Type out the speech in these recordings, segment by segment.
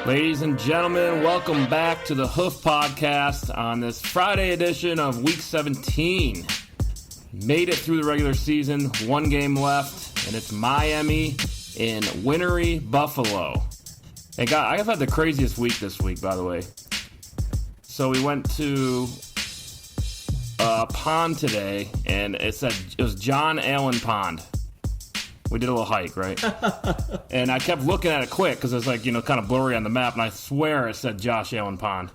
Ladies and gentlemen, welcome back to the Hoof Podcast on this Friday edition of Week 17. Made it through the regular season, one game left, and it's Miami in wintry Buffalo. And God, I've had the craziest week this week, by the way. So we went to a pond today, and it was John Allen Pond. We did a little hike, right? And I kept looking at it quick because it's like, kind of blurry on the map, and I swear it said Josh Allen Pond.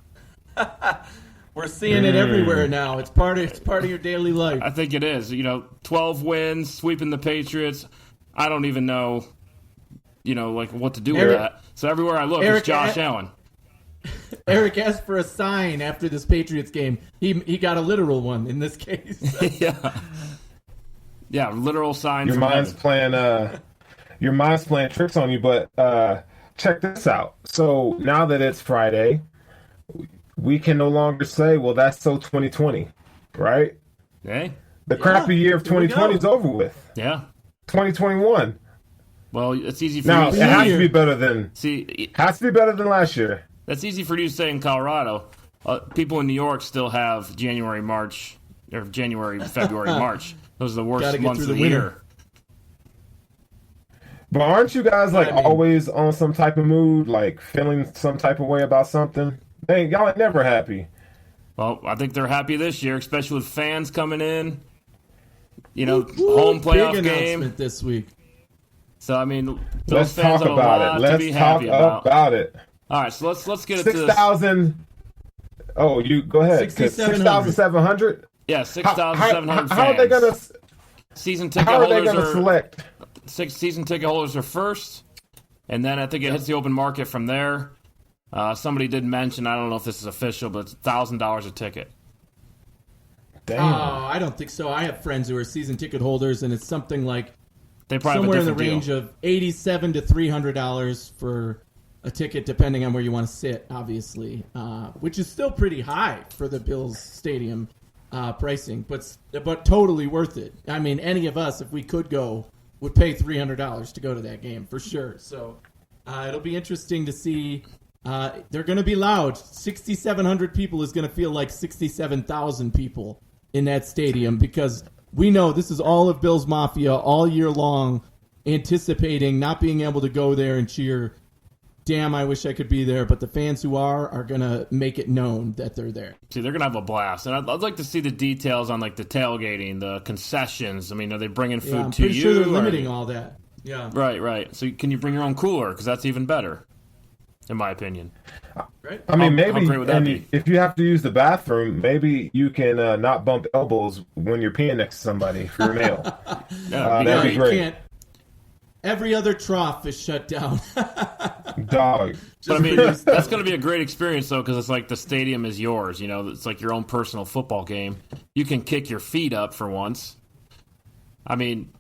We're seeing it everywhere now. It's part of your daily life. I think it is. 12 wins, sweeping the Patriots. I don't even know, what to do with that. So everywhere I look, it's Josh Allen. Eric asked for a sign after this Patriots game. He got a literal one in this case. Yeah, literal sign. Your mind's playing tricks on you, but check this out. So now that it's Friday, we can no longer say, well, that's so 2020, right? Hey. The crappy year of 2020 is over with. Yeah. 2021. Well, it's easy for now, you to say. Now, it has to be better than last year. That's easy for you to say in Colorado. People in New York still have January, February, March. Those are the worst months of the year. But aren't you guys always on some type of mood, like feeling some type of way about something? Dang, y'all are never happy. Well, I think they're happy this year, especially with fans coming in. Home playoff big game announcement this week. So those let's fans talk have about a lot it. Let's to be talk happy about it. All right, so let's get it 6,000. Oh, you go ahead. 6,700. Yeah, 6,700 fans. How are they going to season ticket select? Season ticket holders are first, and then I think it hits the open market from there. Somebody did mention, I don't know if this is official, but it's $1,000 a ticket. Damn. Oh, I don't think so. I have friends who are season ticket holders, and it's something like they probably somewhere in the deal. range of $87 to $300 for a ticket, depending on where you want to sit, obviously, which is still pretty high for the Bills Stadium pricing, but totally worth it. I mean, any of us, if we could go, would pay $300 to go to that game for sure. So it'll be interesting to see. They're going to be loud. 6,700 people is going to feel like 67,000 people in that stadium because we know this is all of Bills Mafia all year long, anticipating not being able to go there and cheer. Damn, I wish I could be there, but the fans who are going to make it known that they're there. See, they're going to have a blast. And I'd like to see the details on, the tailgating, the concessions. I mean, are they bringing food to you? I'm pretty sure they're limiting all that. Yeah. Right. So can you bring your own cooler? Because that's even better, in my opinion. Right. I mean, maybe if you have to use the bathroom, maybe you can not bump elbows when you're peeing next to somebody for your meal. That'd be great. Every other trough is shut down. Dog. But that's going to be a great experience, though, because it's like the stadium is yours. It's like your own personal football game. You can kick your feet up for once. I mean,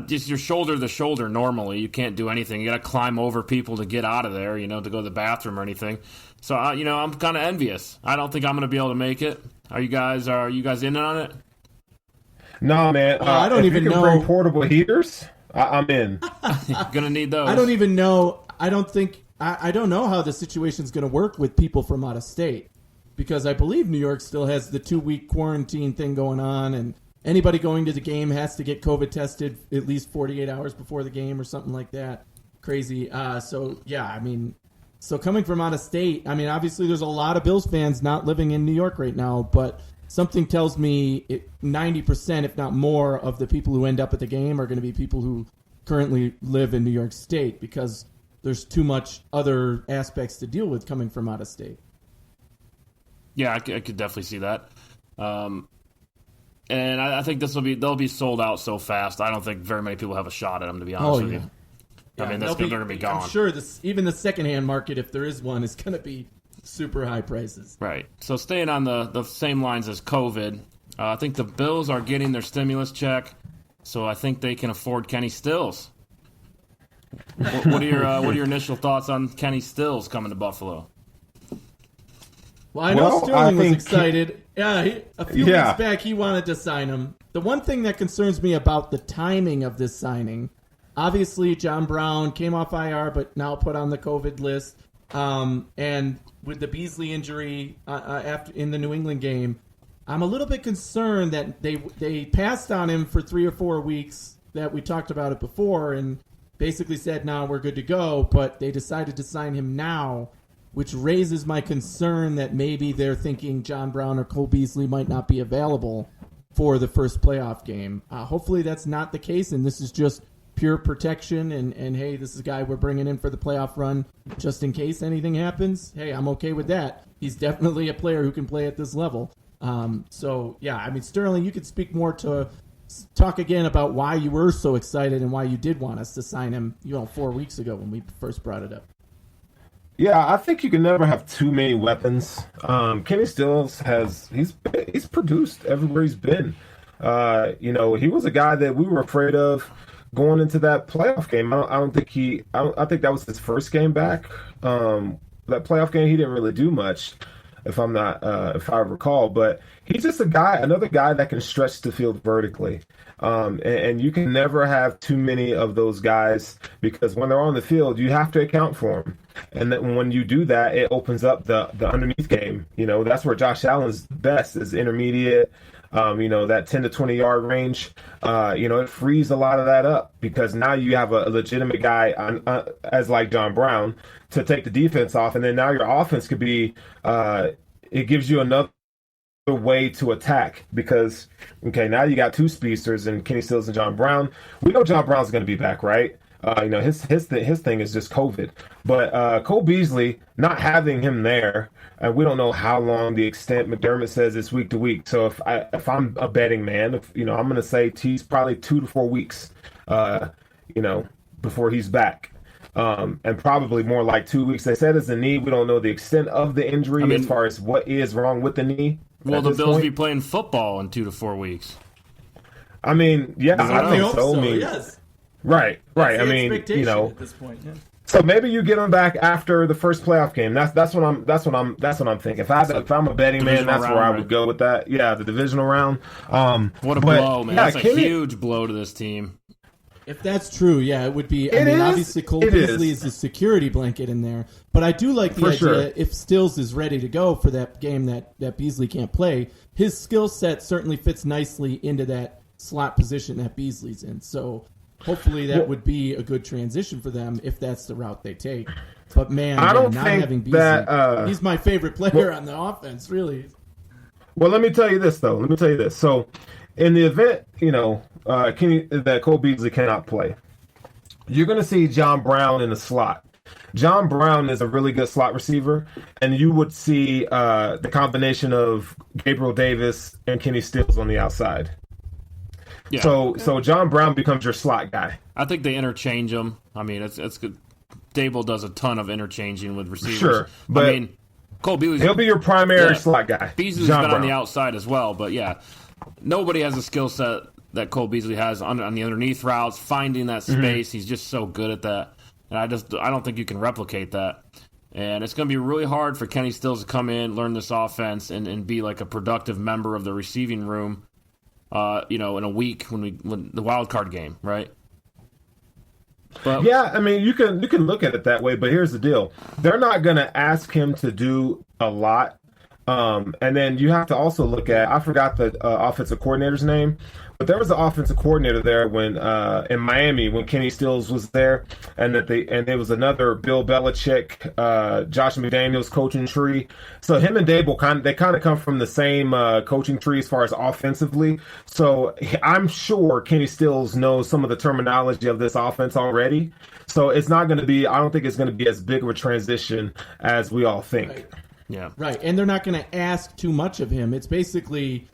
just your shoulder to shoulder normally. You can't do anything. You got to climb over people to get out of there, to go to the bathroom or anything. So, I'm kind of envious. I don't think I'm going to be able to make it. Are you guys in on it? No, man. I don't even know. Bring portable heaters. I'm in. Gonna need those. I don't even know. I don't know how the situation's going to work with people from out of state because I believe New York still has the 2-week quarantine thing going on, and anybody going to the game has to get COVID tested at least 48 hours before the game or something like that. Crazy. So coming from out of state, obviously there's a lot of Bills fans not living in New York right now, but something tells me 90%, if not more, of the people who end up at the game are going to be people who currently live in New York State because there's too much other aspects to deal with coming from out of state. Yeah, I could definitely see that. And I think they'll be sold out so fast. I don't think very many people have a shot at them, to be honest with you. Yeah, they're going to be gone. I'm sure even the secondhand market, if there is one, is going to be super high prices. Right. So staying on the same lines as COVID, I think the Bills are getting their stimulus check, so I think they can afford Kenny Stills. What are your initial thoughts on Kenny Stills coming to Buffalo? Well, I know Sterling was excited. A few weeks back, he wanted to sign him. The one thing that concerns me about the timing of this signing, obviously John Brown came off IR, but now put on the COVID list. And with the Beasley injury after in the New England game, I'm a little bit concerned that they passed on him for 3 or 4 weeks, that we talked about it before, and basically said, no, we're good to go, but they decided to sign him now, which raises my concern that maybe they're thinking John Brown or Cole Beasley might not be available for the first playoff game. Hopefully that's not the case, and this is just pure protection, and hey, this is a guy we're bringing in for the playoff run just in case anything happens. Hey, I'm okay with that. He's definitely a player who can play at this level. So, yeah, I mean, Sterling, you could speak more to talk again about why you were so excited and why you did want us to sign him, 4 weeks ago when we first brought it up. Yeah, I think you can never have too many weapons. Kenny Stills he's produced everywhere he's been. He was a guy that we were afraid of going into that playoff game. I think that was his first game back. That playoff game, he didn't really do much, if I recall. But he's just another guy that can stretch the field vertically. And you can never have too many of those guys, because when they're on the field, you have to account for them. And then when you do that, it opens up the underneath game. That's where Josh Allen's best, is intermediate, that 10 to 20 yard range. It frees a lot of that up, because now you have a legitimate guy as like John Brown to take the defense off. And then now your offense could be, it gives you another way to attack, because, okay, now you got two speedsters and Kenny Stills and John Brown. We know John Brown's going to be back, right? His thing is just COVID. But Cole Beasley, not having him there, and we don't know how long the extent. McDermott says it's week to week. So if I'm a betting man, I'm going to say he's probably 2 to 4 weeks, before he's back. And probably more like 2 weeks. They said it's a knee. We don't know the extent of the injury, as far as what is wrong with the knee. Will the Bills be playing football in 2 to 4 weeks? I mean, yeah, I think so. Yes. Right. That's I mean, at this point. Yeah. So maybe you get him back after the first playoff game. That's what I'm thinking. If I'm a betting man, that's where I would go with that. Yeah, the divisional round. What a blow, man! That's a huge blow to this team. If that's true, yeah, it would be. Obviously, Cole Beasley is a security blanket in there. But I do like the idea, if Stills is ready to go for that game that Beasley can't play, his skill set certainly fits nicely into that slot position that Beasley's in. So hopefully that would be a good transition for them if that's the route they take. But, man, I don't not think having Beasley, he's my favorite player on the offense, really. Well, let me tell you this, though. So, in the event, that Cole Beasley cannot play, you're going to see John Brown in the slot. John Brown is a really good slot receiver, and you would see the combination of Gabriel Davis and Kenny Stills on the outside. Yeah. So John Brown becomes your slot guy. I think they interchange them. I mean, it's good. Dable does a ton of interchanging with receivers. Sure, but Cole Beasley, he'll be your primary slot guy. Beasley's been on the outside as well, but yeah, nobody has a skill set that Cole Beasley has on the underneath routes, finding that space. He's just so good at that, and I don't think you can replicate that. And it's going to be really hard for Kenny Stills to come in, learn this offense, and be like a productive member of the receiving room. In a week when the wild card game, right? But yeah, I mean, you can look at it that way, but here's the deal: they're not going to ask him to do a lot. And then you have to also look at, I forgot the offensive coordinator's name, but there was an offensive coordinator there when in Miami when Kenny Stills was there, and there was another Bill Belichick, Josh McDaniels coaching tree. So him and Dable kind of come from the same coaching tree as far as offensively. So I'm sure Kenny Stills knows some of the terminology of this offense already. So it's not going to be, I don't think it's going to be as big of a transition as we all think. Right. Yeah. Right. And they're not going to ask too much of him. It's basically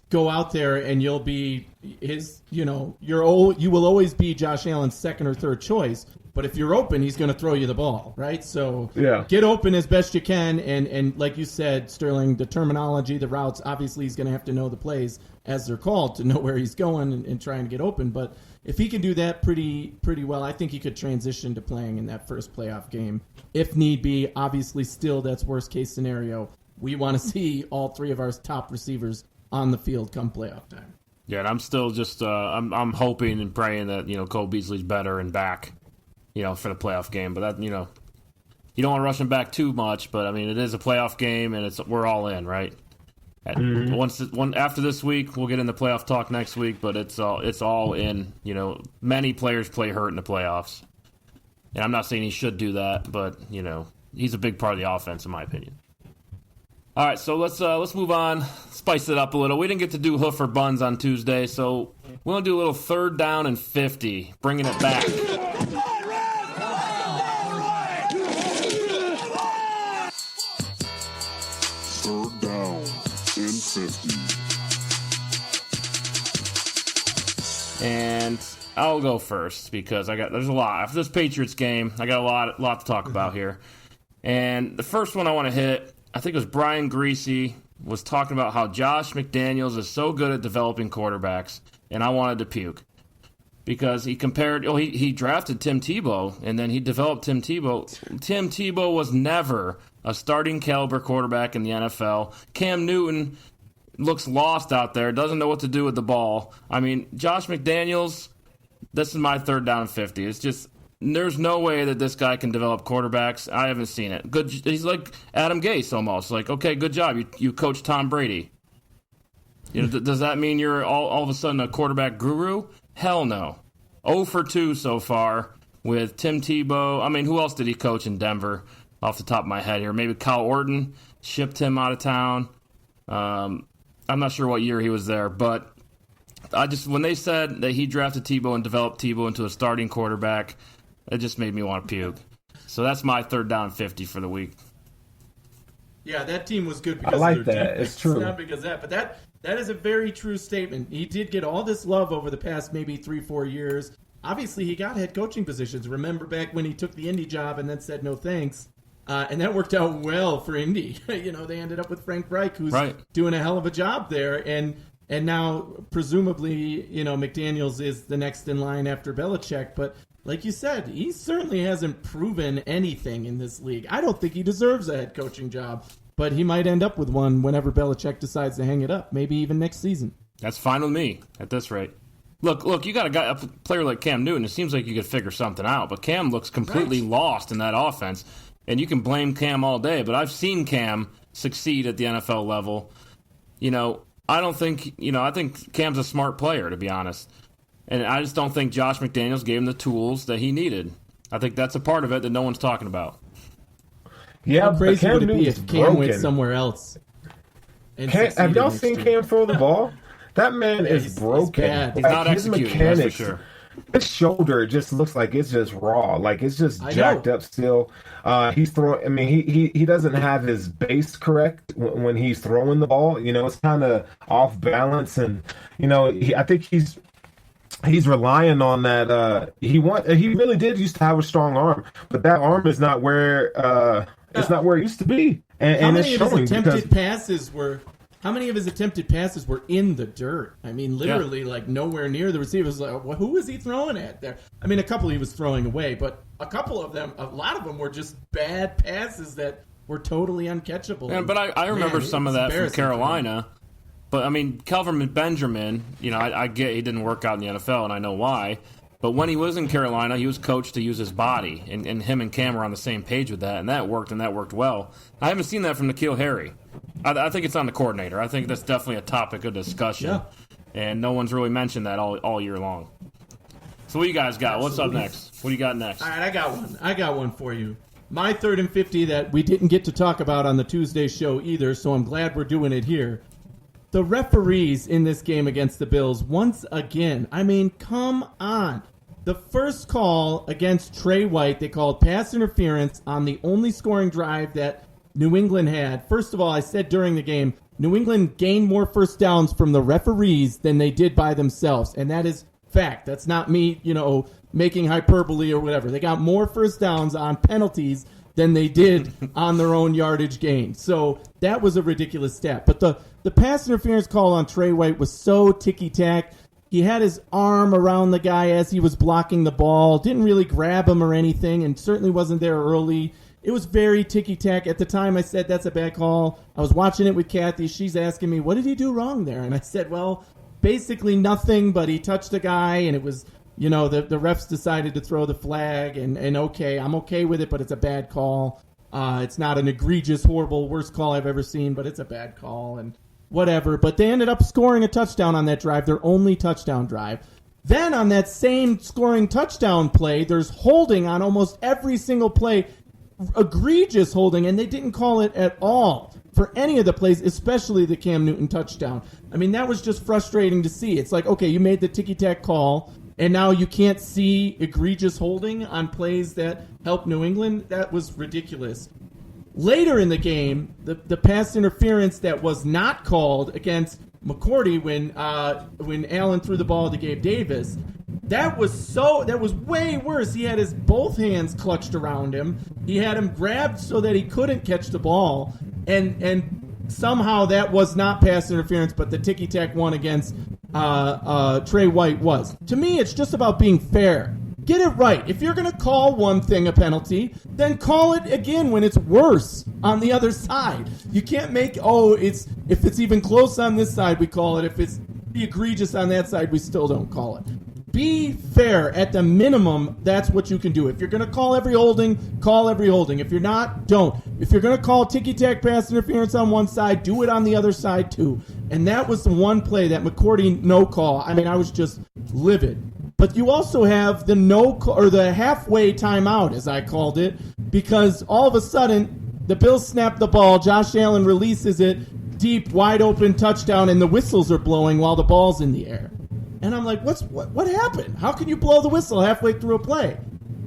go out there and you'll be his, you will always be Josh Allen's second or third choice. But if you're open, he's going to throw you the ball, right? So get open as best you can. And like you said, Sterling, the terminology, the routes, obviously he's going to have to know the plays as they're called to know where he's going and trying to get open. But if he can do that pretty well, I think he could transition to playing in that first playoff game if need be. Obviously, still, that's worst case scenario. We want to see all three of our top receivers on the field come playoff time. Yeah, and I'm still just I'm hoping and praying that Cole Beasley's better and back, for the playoff game. But that you don't want to rush him back too much, but I mean, it is a playoff game, and we're all in, right? After this week, we'll get into playoff talk next week, but it's all in. You know, many players play hurt in the playoffs, and I'm not saying he should do that, but you know, he's a big part of the offense, in my opinion. All right, so let's move on, spice it up a little. We didn't get to do hoof or buns on Tuesday, so we're gonna do a little 3rd down and 50, bringing it back. And I'll go first because there's a lot. After this Patriots game, I got a lot to talk about here. And the first one I want to hit, I think it was Brian Greasy was talking about how Josh McDaniels is so good at developing quarterbacks, and I wanted to puke. Because he compared, he drafted Tim Tebow, and then he developed Tim Tebow. Tim Tebow was never a starting caliber quarterback in the NFL. Cam Newton looks lost out there, doesn't know what to do with the ball. I mean, Josh McDaniels, this is my 3rd down and 50. It's just, there's no way that this guy can develop quarterbacks. I haven't seen it. Good, he's like Adam Gase almost. Like, okay, good job. You coach Tom Brady. You know, does that mean you're all of a sudden a quarterback guru? Hell no. 0 for 2 so far with Tim Tebow. I mean, who else did he coach in Denver off the top of my head here? Maybe Kyle Orton shipped him out of town. I'm not sure what year he was there, but when they said that he drafted Tebow and developed Tebow into a starting quarterback, it just made me want to puke. So that's my 3rd down and 50 for the week. Yeah, that team was good because I like of their that. defense. It's true. Not because of that, but that is a very true statement. He did get all this love over the past maybe 3-4 years. Obviously, he got head coaching positions. Remember back when he took the Indy job and then said no thanks. And that worked out well for Indy. You know, they ended up with Frank Reich, who's doing a hell of a job there. And now, presumably, you know, McDaniels is the next in line after Belichick. But like you said, he certainly hasn't proven anything in this league. I don't think he deserves a head coaching job. But he might end up with one whenever Belichick decides to hang it up, maybe even next season. That's fine with me at this rate. Look, you got a player like Cam Newton. It seems like you could figure something out. But Cam looks completely lost in that offense. And you can blame Cam all day, but I've seen Cam succeed at the NFL level. You know, I think Cam's a smart player, to be honest. And I just don't think Josh McDaniels gave him the tools that he needed. I think that's a part of it that no one's talking about. Yeah, how crazy would it be if Cam went somewhere else? Have y'all seen Cam throw the ball? That man is broken. He's not executing, that's for sure. His shoulder just looks like it's just raw, like it's just jacked up still. He's throwing. I mean, he doesn't have his base correct when he's throwing the ball. You know, it's kind of off balance, and you know, I think he's relying on that. He really did used to have a strong arm, but that arm is not where it's not where it used to be, and it's showing How many of his attempted passes were in the dirt? I mean, literally, like nowhere near the receivers. Like, who was he throwing at there? I mean, a couple he was throwing away, but a lot of them were just bad passes that were totally uncatchable. Yeah, but I remember some of that from Carolina. But I mean, Calvin Benjamin, you know, I get he didn't work out in the NFL, and I know why. But when he was in Carolina, he was coached to use his body, and him and Cam were on the same page with that, and that worked well. I haven't seen that from N'Keal Harry. I think it's on the coordinator. I think that's definitely a topic of discussion, and no one's really mentioned that all year long. So what you guys got? Absolutely. What's up next? What do you got next? All right, I got one for you. My 3rd and 50 that we didn't get to talk about on the Tuesday show either, so I'm glad we're doing it here. The referees in this game against the Bills, once again, I mean, come on. The first call against Trey White, they called pass interference on the only scoring drive that New England had. First of all, I said during the game, New England gained more first downs from the referees than they did by themselves, and that is fact. That's not me, you know, making hyperbole or whatever. They got more first downs on penalties than they did on their own yardage gain. So that was a ridiculous stat. But the pass interference call on Trey White was so ticky-tack. He had his arm around the guy as he was blocking the ball, didn't really grab him or anything, and certainly wasn't there early. It was very ticky-tack. At the time, I said, that's a bad call. I was watching it with Kathy. She's asking me, what did he do wrong there? And I said, well, basically nothing, but he touched a guy, and it was the refs decided to throw the flag, and okay, I'm okay with it, but it's a bad call. It's not an egregious, horrible, worst call I've ever seen, but it's a bad call and whatever. But they ended up scoring a touchdown on that drive, their only touchdown drive. Then on that same scoring touchdown play, there's holding on almost every single play, egregious holding, and they didn't call it at all for any of the plays, especially the Cam Newton touchdown. I mean, that was just frustrating to see. It's like, okay, you made the ticky-tack call, and now you can't see egregious holding on plays that help New England. That was ridiculous. Later in the game, the pass interference that was not called against McCourty when Allen threw the ball to Gabe Davis, that was way worse. He had his both hands clutched around him. He had him grabbed so that he couldn't catch the ball, and somehow that was not pass interference, but the ticky-tack one against Trey White was. To me, it's just about being fair. Get it right. If you're going to call one thing a penalty, then call it again when it's worse on the other side. You can't make, if it's even close on this side, we call it. If it's egregious on that side, we still don't call it. Be fair. At the minimum, that's what you can do. If you're going to call every holding, call every holding. If you're not, don't. If you're going to call ticky-tack pass interference on one side, do it on the other side too. And that was the one play, that McCourty no call. I mean, I was just livid. But you also have the halfway timeout, as I called it, because all of a sudden the Bills snap the ball, Josh Allen releases it, deep, wide open touchdown, and the whistles are blowing while the ball's in the air. And I'm like, what happened? How can you blow the whistle halfway through a play?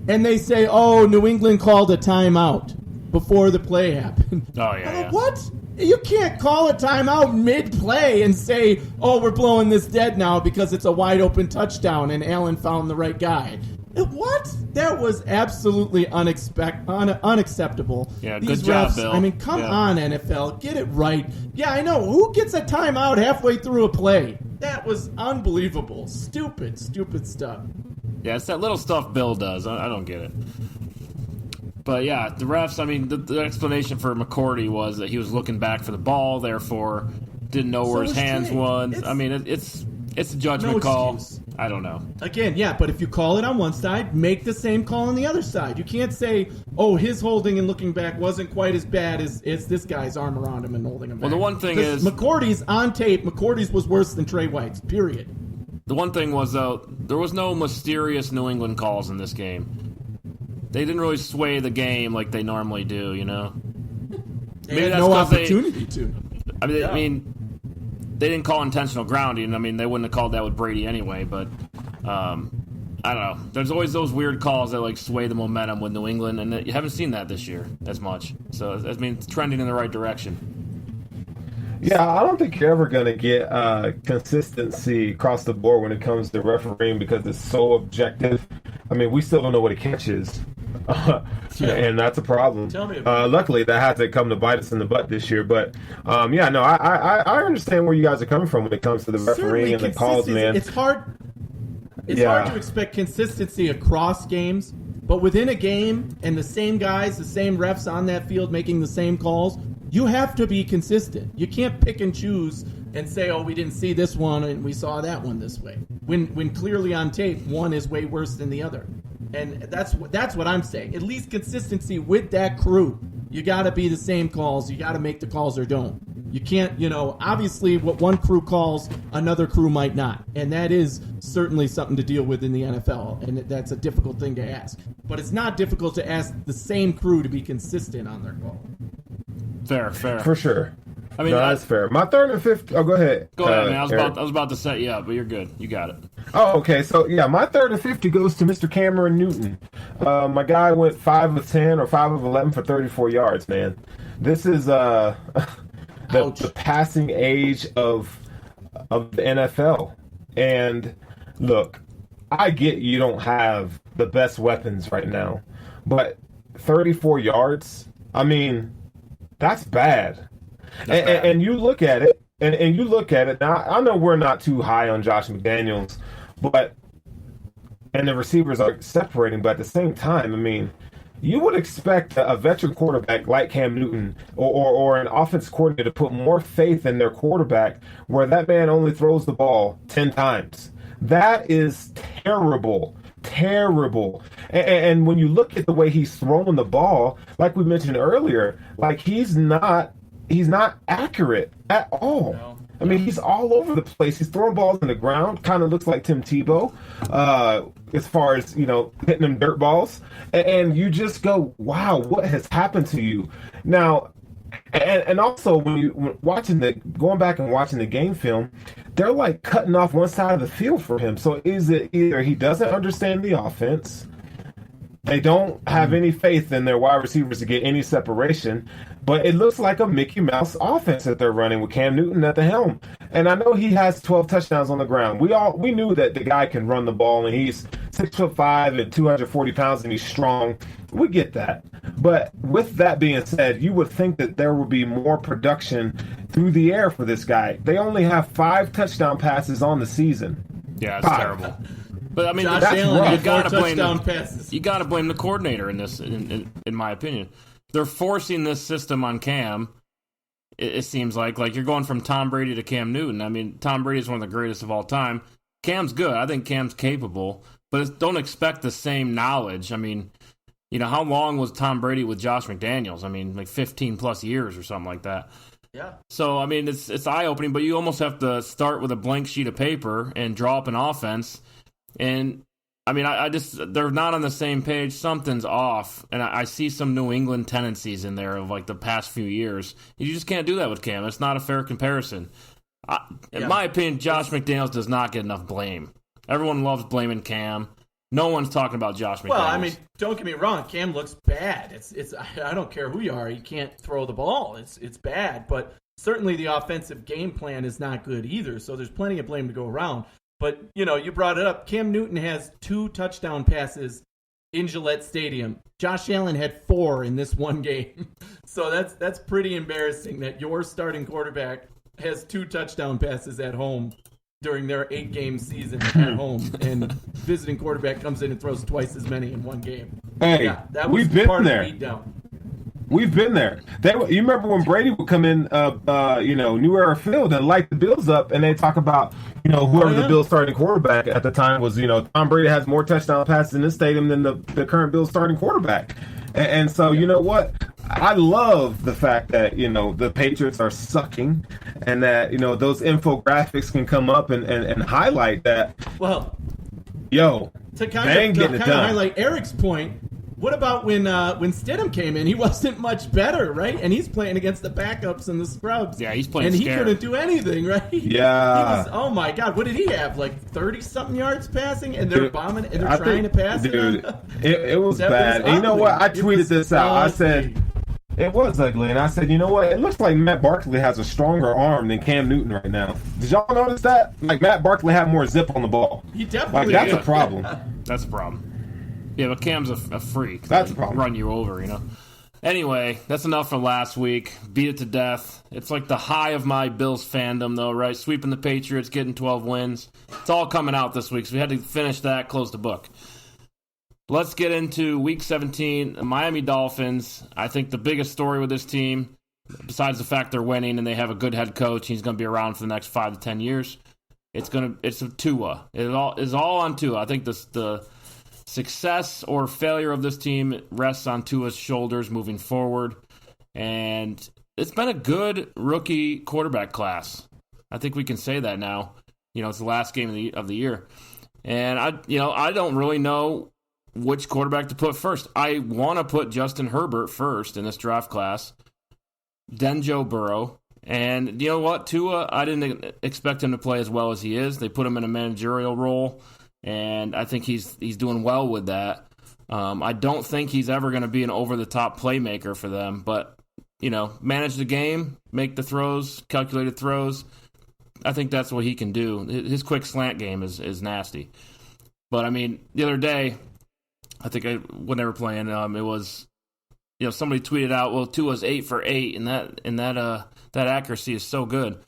And they say, New England called a timeout before the play happened. Oh, yeah. I'm like, what? You can't call a timeout mid-play and say, we're blowing this dead now because it's a wide-open touchdown and Allen found the right guy. What? That was absolutely unacceptable. Yeah, These good job, refs, Bill. I mean, come on, NFL. Get it right. Yeah, I know. Who gets a timeout halfway through a play? That was unbelievable. Stupid stuff. Yeah, it's that little stuff Bill does. I don't get it. But yeah, the refs, I mean, the explanation for McCourty was that he was looking back for the ball, therefore didn't know where his hands was. I mean, it's a judgment call. Excuse. I don't know. Again, yeah, but if you call it on one side, make the same call on the other side. You can't say, his holding and looking back wasn't quite as bad as this guy's arm around him and holding him back. Well, the one thing is, McCourty's on tape. McCourty's was worse than Trey White's, period. The one thing was, though, there was no mysterious New England calls in this game. They didn't really sway the game like they normally do, They had no opportunity to. I mean, they didn't call intentional grounding. I mean, they wouldn't have called that with Brady anyway, but I don't know. There's always those weird calls that sway the momentum with New England, and you haven't seen that this year as much. So, I mean, it's trending in the right direction. Yeah, I don't think you're ever going to get consistency across the board when it comes to refereeing because it's so objective. I mean, we still don't know what a catch is. And that's a problem. Tell me about luckily, that hasn't come to bite us in the butt this year. But, I understand where you guys are coming from when it comes to the refereeing and the calls, man. It's hard to expect consistency across games, but within a game and the same guys, the same refs on that field making the same calls, you have to be consistent. You can't pick and choose and say, we didn't see this one and we saw that one this way. When clearly on tape, one is way worse than the other. And that's what I'm saying. At least consistency with that crew. You got to be the same calls. You got to make the calls or don't. You can't, obviously what one crew calls, another crew might not. And that is certainly something to deal with in the NFL. And that's a difficult thing to ask. But it's not difficult to ask the same crew to be consistent on their call. Fair. For sure. I mean, that's fair. My third and fifth. Oh, go ahead. Go ahead, man. I was about to set you up, but you're good. You got it. Oh, okay. So yeah, my third and 50 goes to Mr. Cameron Newton. My guy went 5 of 10 or 5 of 11 for 34 yards. Man, this is the passing age of the NFL. And look, I get you don't have the best weapons right now, but 34 yards. I mean, that's bad. And you look at it, and you look at it. Now, I know we're not too high on Josh McDaniels, and the receivers are separating, but at the same time, I mean, you would expect a veteran quarterback like Cam Newton or an offense coordinator to put more faith in their quarterback where that man only throws the ball 10 times. That is terrible. And when you look at the way he's throwing the ball, like we mentioned earlier, like he's not accurate at all. No. I mean, he's all over the place. He's throwing balls in the ground, kind of looks like Tim Tebow, as far as, hitting them dirt balls. And you just go, wow, what has happened to you? Now, and also when going back and watching the game film, they're like cutting off one side of the field for him. So is it either he doesn't understand the offense, they don't have any faith in their wide receivers to get any separation, but it looks like a Mickey Mouse offense that they're running with Cam Newton at the helm. And I know he has 12 touchdowns on the ground. We knew that the guy can run the ball, and he's 6'5" and 240 pounds, and he's strong. We get that. But with that being said, you would think that there would be more production through the air for this guy. They only have 5 touchdown passes on the season. Yeah, it's 5. terrible. But I mean, Josh Allen you had gotta 4 blame touchdown passes. You got to blame the coordinator in this, in my opinion. They're forcing this system on Cam. It seems like you're going from Tom Brady to Cam Newton. I mean, Tom Brady is one of the greatest of all time. Cam's good. I think Cam's capable, but don't expect the same knowledge. I mean, how long was Tom Brady with Josh McDaniels? I mean, like 15 plus years or something like that. Yeah. So, I mean, it's eye-opening, but you almost have to start with a blank sheet of paper and draw up an offense. And, I mean, they're not on the same page. Something's off. And I see some New England tendencies in there of, like, the past few years. You just can't do that with Cam. It's not a fair comparison. In my opinion, Josh McDaniels does not get enough blame. Everyone loves blaming Cam. No one's talking about Josh McDaniels. Well, I mean, don't get me wrong. Cam looks bad. It's I don't care who you are. You can't throw the ball. It's bad. But certainly the offensive game plan is not good either. So there's plenty of blame to go around. But, you brought it up. Cam Newton has 2 touchdown passes in Gillette Stadium. Josh Allen had 4 in this one game. So that's pretty embarrassing that your starting quarterback has 2 touchdown passes at home during their 8-game season at home, and visiting quarterback comes in and throws twice as many in one game. Hey, that was we've been part there. Of the beatdown. We've been there. You remember when Brady would come in, New Era Field and light the Bills up, and they talk about, whoever the Bills starting quarterback at the time was, Tom Brady has more touchdown passes in this stadium than the current Bills starting quarterback. And so, you know what? I love the fact that, the Patriots are sucking, and that, those infographics can come up and highlight that. Well, to kind of highlight Eric's point, what about when Stidham came in? He wasn't much better, right? And he's playing against the backups and the scrubs. Yeah, he's playing and scared. He couldn't do anything, right? Yeah. Oh my God, what did he have? Like 30-something yards passing, and they're bombing, and they're trying to pass. Dude, it was bad. And you know what? I tweeted this out. I said it was ugly, and I said, you know what? It looks like Matt Barkley has a stronger arm than Cam Newton right now. Did y'all notice that? Like Matt Barkley had more zip on the ball. He definitely. That's a problem. That's a problem. Yeah, but Cam's a freak. That's a problem. Run you over, Anyway, that's enough for last week. Beat it to death. It's like the high of my Bills fandom, though, right? Sweeping the Patriots, getting 12 wins. It's all coming out this week, so we had to finish that, close the book. Let's get into Week 17, the Miami Dolphins. I think the biggest story with this team, besides the fact they're winning and they have a good head coach, he's going to be around for the next 5 to 10 years. It's Tua. It's all on Tua. I think the success or failure of this team rests on Tua's shoulders moving forward. And it's been a good rookie quarterback class. I think we can say that now. It's the last game of the year. And I don't really know which quarterback to put first. I want to put Justin Herbert first in this draft class, then Joe Burrow. And you know what? Tua, I didn't expect him to play as well as he is. They put him in a managerial role, and I think he's doing well with that. I don't think he's ever going to be an over-the-top playmaker for them, but, manage the game, make the throws, calculated throws. I think that's what he can do. His quick slant game is nasty. But, the other day, I think when they were playing, it was, somebody tweeted out, well, Tua's 8 for 8, and that accuracy is so good.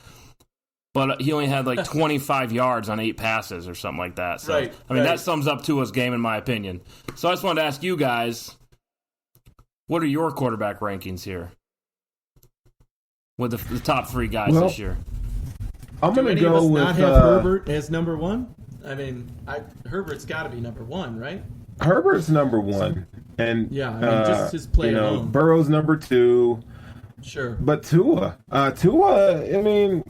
But he only had like 25 yards on 8 passes or something like that. So, right, that sums up Tua's game in my opinion. So I just wanted to ask you guys, what are your quarterback rankings here with the top 3 guys this year? I'm going to go with not have Herbert as number 1. I mean, Herbert's got to be number one, right? Herbert's number one, and just his play alone. Burrow's number two. Sure, but Tua. I mean,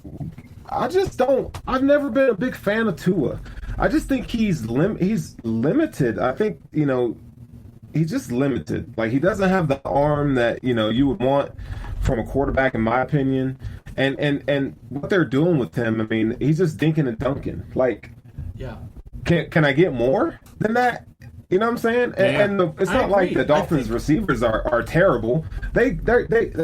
I've never been a big fan of Tua. I just think he's limited. I think he's just limited. Like, he doesn't have the arm that you would want from a quarterback, in my opinion. And what they're doing with him, I mean, he's just dinking and dunking. Like, yeah, can I get more than that? You know what I'm saying? And it's not like the Dolphins receivers are terrible. I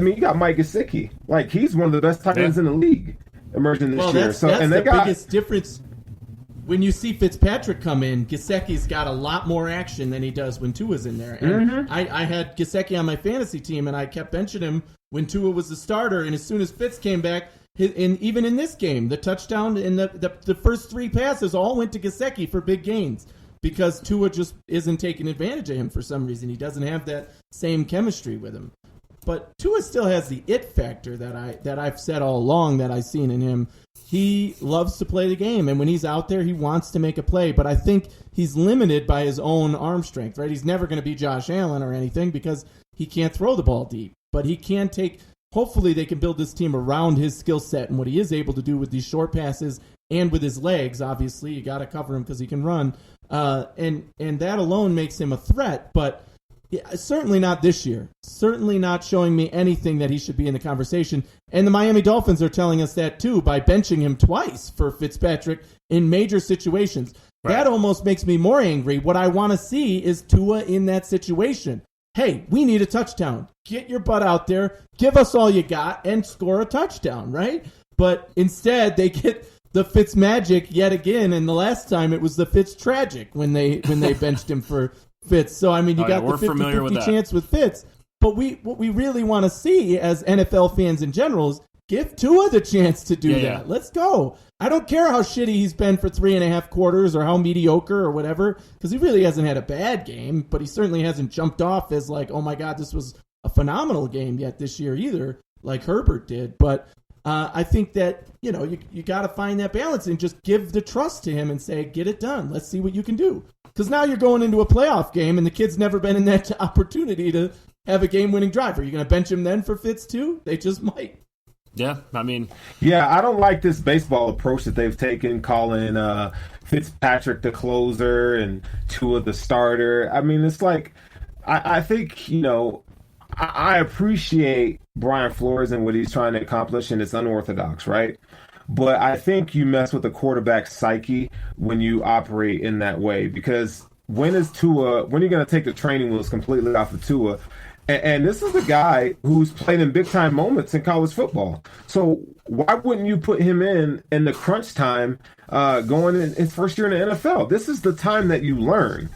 mean, you got Mike Gesicki. Like, he's one of the best tight ends in the league emerging this year. That's the biggest difference. When you see Fitzpatrick come in, Gesicki's got a lot more action than he does when Tua's in there. And I had Gesicki on my fantasy team, and I kept benching him when Tua was the starter. And as soon as Fitz came back, even in this game, the touchdown and the first three passes all went to Gesicki for big gains. Because Tua just isn't taking advantage of him for some reason. He doesn't have that same chemistry with him. But Tua still has the it factor that I've said all along that I've seen in him. He loves to play the game, and when he's out there, he wants to make a play. But I think he's limited by his own arm strength, right? He's never going to be Josh Allen or anything because he can't throw the ball deep. But he can take – hopefully they can build this team around his skill set and what he is able to do with these short passes and with his legs. Obviously, you got to cover him because he can run. And that alone makes him a threat, but certainly not this year. Certainly not showing me anything that he should be in the conversation. And the Miami Dolphins are telling us that too by benching him twice for Fitzpatrick in major situations. Right. That almost makes me more angry. What I want to see is Tua in that situation. Hey, we need a touchdown. Get your butt out there, give us all you got, and score a touchdown, right? But instead, they get the Fitz magic yet again, and the last time it was the Fitz tragic when they benched him for Fitz. So I mean, you got the 50-50 chance with Fitz. But what we really want to see as NFL fans in general is give Tua the chance to do that. Yeah. Let's go. I don't care how shitty he's been for 3.5 quarters or how mediocre or whatever, because he really hasn't had a bad game, but he certainly hasn't jumped off as like, oh my God, this was a phenomenal game yet this year either, like Herbert did. But I think that, you got to find that balance and just give the trust to him and say, get it done. Let's see what you can do. Because now you're going into a playoff game and the kid's never been in that opportunity to have a game-winning drive. Are you going to bench him then for Fitz too? They just might. Yeah, I mean. Yeah, I don't like this baseball approach that they've taken, calling Fitzpatrick the closer and Tua the starter. I mean, it's like, I think, I appreciate Brian Flores and what he's trying to accomplish, and it's unorthodox, right? But I think you mess with the quarterback's psyche when you operate in that way, because when are you going to take the training wheels completely off of Tua? And this is a guy who's played in big-time moments in college football. So why wouldn't you put him in the crunch time going in his first year in the NFL? This is the time that you learn.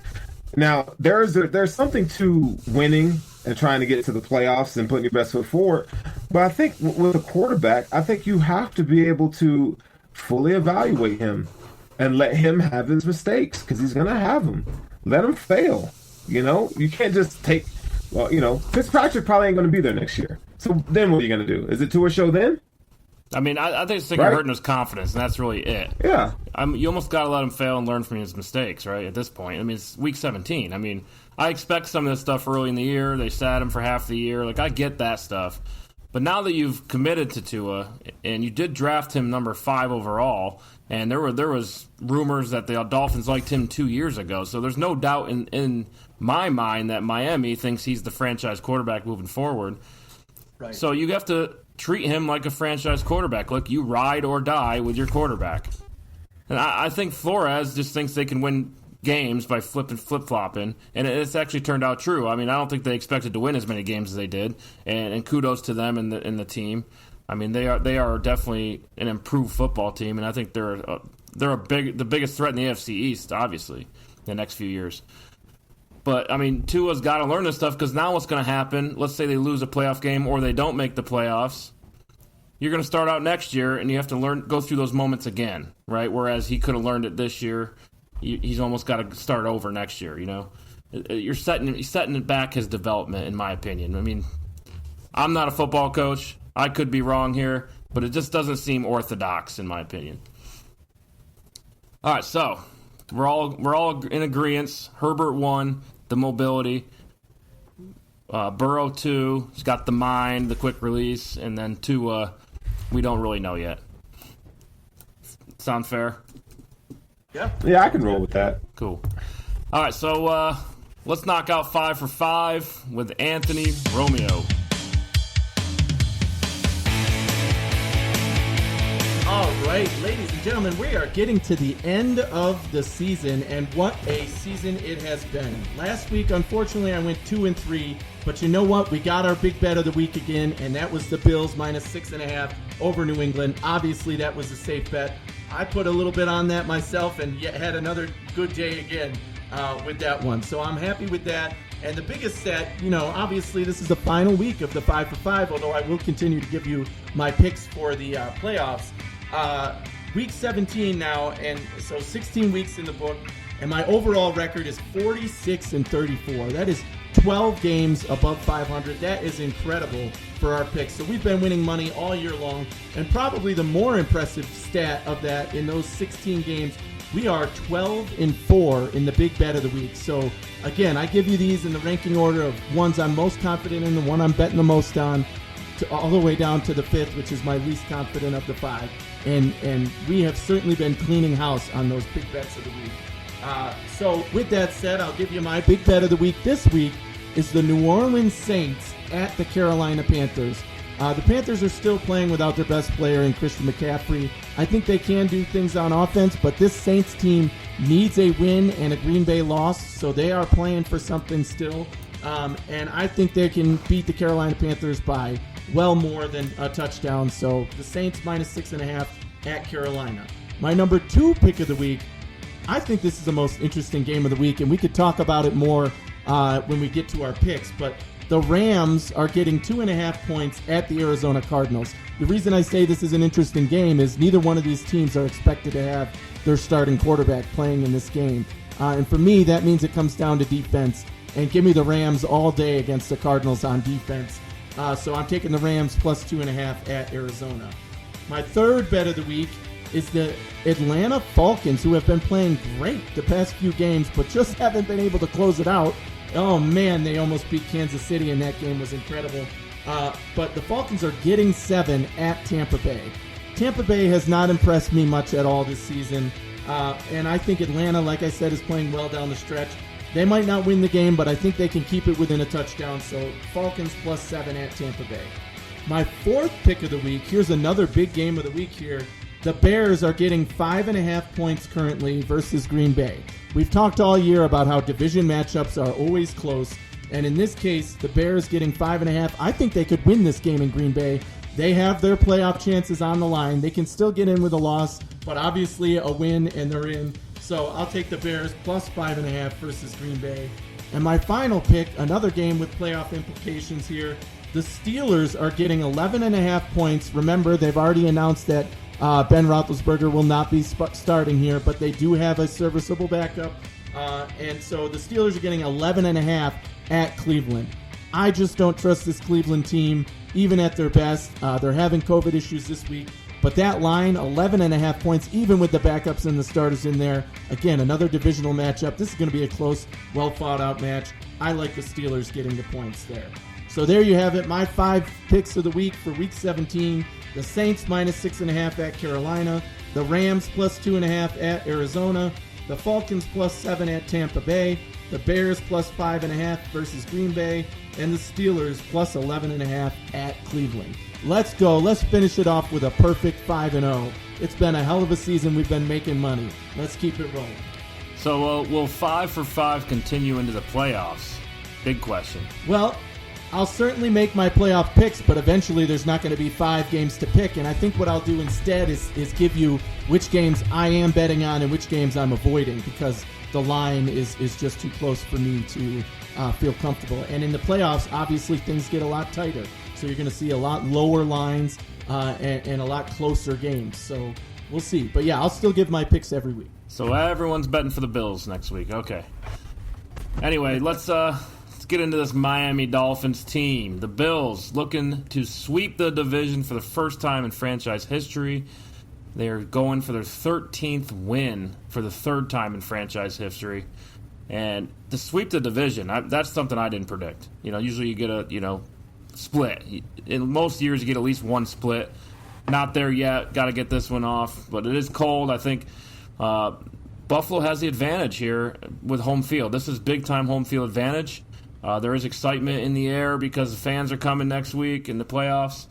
Now, there's something to winning and trying to get to the playoffs and putting your best foot forward. But I think with a quarterback, I think you have to be able to fully evaluate him and let him have his mistakes, because he's going to have them. Let him fail. You can't just take, Fitzpatrick probably ain't going to be there next year. So then what are you going to do? Is it Tua show then? I mean, I think it's hurting his confidence, and that's really it. Yeah. You almost got to let him fail and learn from his mistakes, right, at this point. I mean, it's week 17. I mean, I expect some of this stuff early in the year. They sat him for half the year. Like, I get that stuff. But now that you've committed to Tua, and you did draft him number 5 overall, and there was rumors that the Dolphins liked him 2 years ago, so there's no doubt in my mind that Miami thinks he's the franchise quarterback moving forward. Right. So you have to treat him like a franchise quarterback. Look, you ride or die with your quarterback. And I think Flores just thinks they can win games by flip-flopping, and it's actually turned out true. I mean, I don't think they expected to win as many games as they did, and kudos to them and the team. I mean, they are definitely an improved football team, and I think they're the biggest threat in the AFC East, obviously, the next few years. But, I mean, Tua's got to learn this stuff, because now what's going to happen, let's say they lose a playoff game or they don't make the playoffs, you're going to start out next year and you have to go through those moments again, right? Whereas he could have learned it this year. He's almost got to start over next year, He's setting back his development, in my opinion. I mean, I'm not a football coach. I could be wrong here, but it just doesn't seem orthodox, in my opinion. All right, so we're all in agreement. Herbert 1, the mobility. Burrow 2, he's got the mind, the quick release, and then Tua, we don't really know yet. Sound fair? Yeah, I can roll with that. Cool. All right, so let's knock out 5 for 5 with Anthony Romeo. All right, ladies and gentlemen, we are getting to the end of the season, and what a season it has been. Last week, unfortunately, I went 2-3, but you know what? We got our big bet of the week again, and that was the Bills -6.5 over New England. Obviously, that was a safe bet. I put a little bit on that myself and yet had another good day again with that one. So I'm happy with that. And the biggest stat, obviously this is the final week of the 5 for 5, although I will continue to give you my picks for the playoffs. Week 17 now, and so 16 weeks in the book, and my overall record is 46-34. That is 12 games above 500. That is incredible for our picks. So we've been winning money all year long, and probably the more impressive stat of that, in those 16 games, we are 12-4 in the big bet of the week. So again, I give you these in the ranking order of ones I'm most confident in, the one I'm betting the most on, all the way down to the 5th, which is my least confident of the 5. And we have certainly been cleaning house on those big bets of the week. So with that said, I'll give you my big bet of the week. This week is the New Orleans Saints at the Carolina Panthers. The Panthers are still playing without their best player in Christian McCaffrey. I think they can do things on offense, but this Saints team needs a win and a Green Bay loss, so they are playing for something still. And I think they can beat the Carolina Panthers by well more than a touchdown. So the Saints -6.5 at Carolina. My number 2 pick of the week, I think this is the most interesting game of the week, and we could talk about it more when we get to our picks, but the Rams are getting 2.5 points at the Arizona Cardinals. The reason I say this is an interesting game is neither one of these teams are expected to have their starting quarterback playing in this game. And for me, that means it comes down to defense. And give me the Rams all day against the Cardinals on defense. So I'm taking the Rams +2.5 at Arizona. My third bet of the week is the Atlanta Falcons, who have been playing great the past few games, but just haven't been able to close it out. Oh, man, they almost beat Kansas City, and that game was incredible. But the Falcons are getting 7 at Tampa Bay. Tampa Bay has not impressed me much at all this season, and I think Atlanta, like I said, is playing well down the stretch. They might not win the game, but I think they can keep it within a touchdown, so Falcons +7 at Tampa Bay. My fourth pick of the week, here's another big game of the week here. The Bears are getting 5.5 points currently versus Green Bay. We've talked all year about how division matchups are always close, and in this case, the Bears getting 5.5. I think they could win this game in Green Bay. They have their playoff chances on the line. They can still get in with a loss, but obviously a win and they're in. So I'll take the Bears +5.5 versus Green Bay. And my final pick, another game with playoff implications here. The Steelers are getting 11.5 points. Remember, they've already announced that Ben Roethlisberger will not be starting here, but they do have a serviceable backup. And so the Steelers are getting 11.5 at Cleveland. I just don't trust this Cleveland team, even at their best. They're having COVID issues this week. But that line, 11.5 points, even with the backups and the starters in there. Again, another divisional matchup. This is going to be a close, well-thought-out match. I like the Steelers getting the points there. So there you have it, my 5 picks of the week for Week 17. The Saints -6.5 at Carolina. The Rams +2.5 at Arizona. The Falcons +7 at Tampa Bay. The Bears +5.5 versus Green Bay. And the Steelers +11.5 at Cleveland. Let's go. Let's finish it off with a perfect 5-0. It's been a hell of a season. We've been making money. Let's keep it rolling. So will 5 for 5 continue into the playoffs? Big question. Well, I'll certainly make my playoff picks, but eventually there's not going to be 5 games to pick. And I think what I'll do instead is give you which games I am betting on and which games I'm avoiding, because the line is just too close for me to feel comfortable. And in the playoffs, obviously things get a lot tighter. So you're going to see a lot lower lines and a lot closer games. So we'll see. But yeah, I'll still give my picks every week. So everyone's betting for the Bills next week. Okay. Anyway, let's get into this Miami Dolphins team. The Bills looking to sweep the division for the first time in franchise history. They are going for their 13th win for the third time in franchise history. And to sweep the division, that's something I didn't predict. Usually you get a, split. In most years, you get at least one split. Not there yet. Got to get this one off. But it is cold. I think Buffalo has the advantage here with home field. This is big-time home field advantage. There is excitement in the air because the fans are coming next week in the playoffs.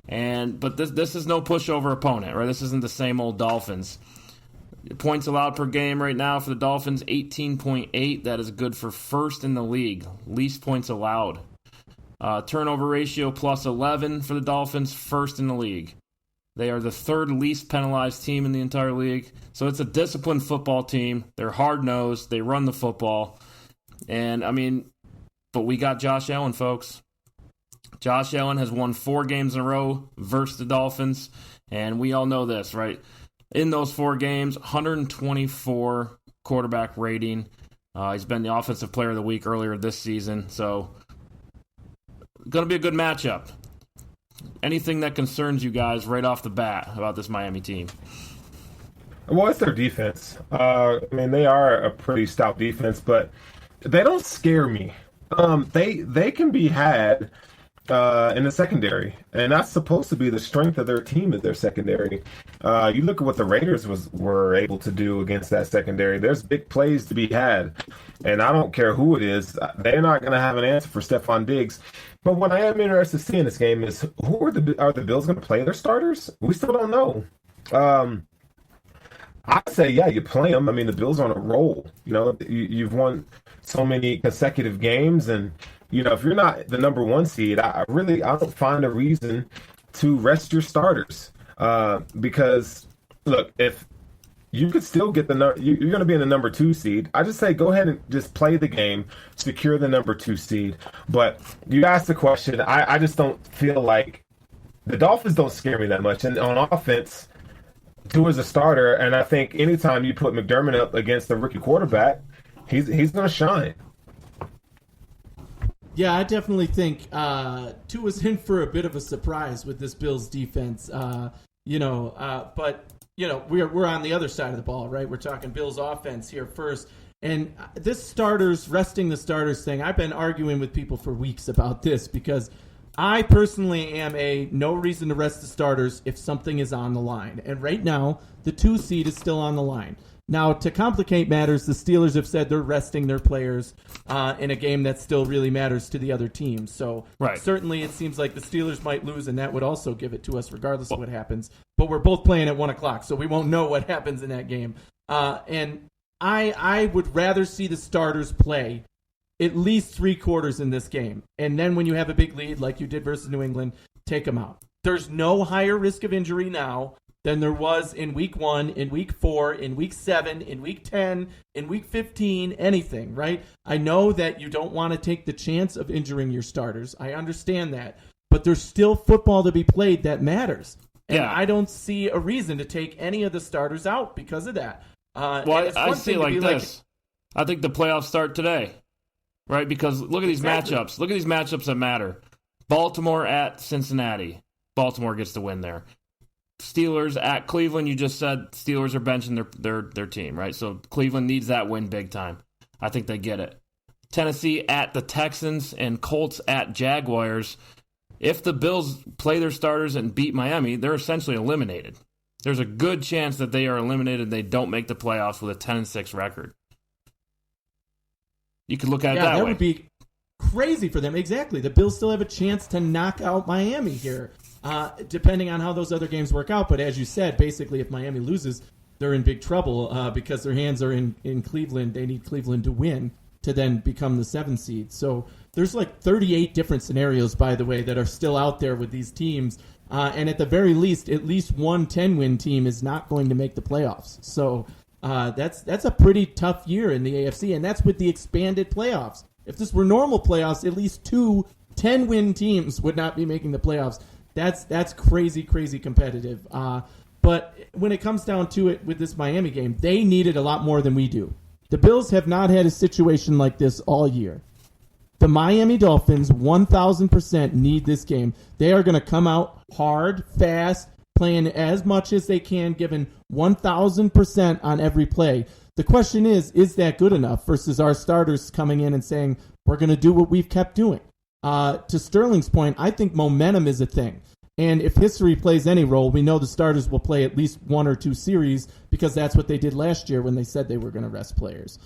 But this is no pushover opponent, right? This isn't the same old Dolphins. Points allowed per game right now for the Dolphins, 18.8. That is good for first in the league. Least points allowed. Turnover ratio plus 11 for the Dolphins, first in the league. They are the third least penalized team in the entire league. So it's a disciplined football team. They're hard-nosed. They run the football. But we got Josh Allen, folks. Josh Allen has won 4 games in a row versus the Dolphins. And we all know this, right? In those 4 games, 124 quarterback rating. He's been the offensive player of the week earlier this season. So, going to be a good matchup. Anything that concerns you guys right off the bat about this Miami team? Well, it's their defense. They are a pretty stout defense, but they don't scare me. They can be had in the secondary, and that's supposed to be the strength of their team is their secondary. You look at what the Raiders were able to do against that secondary. There's big plays to be had, and I don't care who it is. They're not going to have an answer for Stephon Diggs. But what I am interested to see in this game is who are the Bills going to play their starters? We still don't know. I'd say, yeah, you play them. The Bills are on a roll. You've won so many consecutive games, and if you're not the number 1 seed, I don't find a reason to rest your starters. Because look, if you could still get you're going to be in the number 2 seed. I just say go ahead and just play the game, secure the number 2 seed. But you asked the question. I just don't feel like the Dolphins don't scare me that much. And on offense, Tua is a starter, and I think anytime you put McDermott up against the rookie quarterback, he's going to shine. Yeah, I definitely think Tua's in for a bit of a surprise with this Bills defense. But we're on the other side of the ball, right? We're talking Bills offense here first. And this resting the starters thing, I've been arguing with people for weeks about this because I personally am no reason to rest the starters if something is on the line. And right now, the 2 seed is still on the line. Now, to complicate matters, the Steelers have said they're resting their players in a game that still really matters to the other team. So Certainly it seems like the Steelers might lose, and that would also give it to us regardless of what happens. But we're both playing at 1 o'clock, so we won't know what happens in that game. And I would rather see the starters play at least 3 quarters in this game. And then when you have a big lead like you did versus New England, take them out. There's no higher risk of injury now than there was in week 1, in week 4, in week 7, in week 10, in week 15, anything, right? I know that you don't want to take the chance of injuring your starters. I understand that. But there's still football to be played that matters. And I don't see a reason to take any of the starters out because of that. I see it like this. I think the playoffs start today, right? Because look at these matchups. Look at these matchups that matter. Baltimore at Cincinnati. Baltimore gets the win there. Steelers at Cleveland, you just said Steelers are benching their team, right? So Cleveland needs that win big time. I think they get it. Tennessee at the Texans and Colts at Jaguars. If the Bills play their starters and beat Miami, they're essentially eliminated. There's a good chance that they are eliminated. They don't make the playoffs with a 10-6 record. You could look at it that way. That would be crazy for them. Exactly. The Bills still have a chance to knock out Miami here. Depending on how those other games work out. But as you said, basically, if Miami loses, they're in big trouble because their hands are in Cleveland. They need Cleveland to win to then become the 7th seed. So there's like 38 different scenarios, by the way, that are still out there with these teams. And at the very least, at least one 10-win team is not going to make the playoffs. So that's a pretty tough year in the AFC, and that's with the expanded playoffs. If this were normal playoffs, at least 2 10-win teams would not be making the playoffs. That's crazy, crazy competitive. But when it comes down to it with this Miami game, they need it a lot more than we do. The Bills have not had a situation like this all year. The Miami Dolphins 1,000% need this game. They are going to come out hard, fast, playing as much as they can, giving 1,000% on every play. The question is that good enough versus our starters coming in and saying, we're going to do what we've kept doing? To Sterling's point, I think momentum is a thing. And if history plays any role, we know the starters will play at least 1 or 2 series because that's what they did last year when they said they were going to rest players.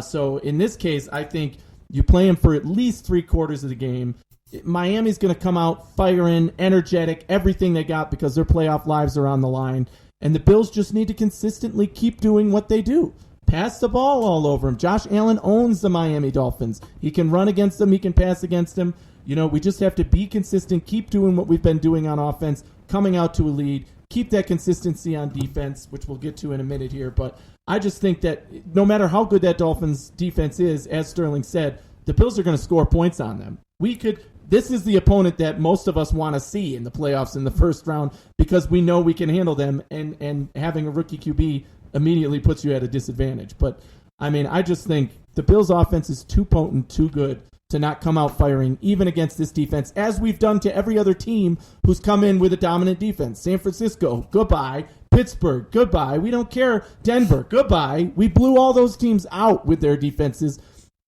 So in this case, I think you play them for at least 3/4 of the game. Miami's going to come out firing, energetic, everything they got because their playoff lives are on the line. And the Bills just need to consistently keep doing what they do. Pass the ball all over them. Josh Allen owns the Miami Dolphins. He can run against them. He can pass against them. We just have to be consistent, keep doing what we've been doing on offense, coming out to a lead, keep that consistency on defense, which we'll get to in a minute here. But I just think that no matter how good that Dolphins defense is, as Sterling said, the Bills are going to score points on them. This is the opponent that most of us want to see in the playoffs in the first round because we know we can handle them, and having a rookie QB immediately puts you at a disadvantage. But, I just think the Bills' offense is too potent, too good to not come out firing, even against this defense, as we've done to every other team who's come in with a dominant defense. San Francisco, goodbye. Pittsburgh, goodbye. We don't care. Denver, goodbye. We blew all those teams out with their defenses.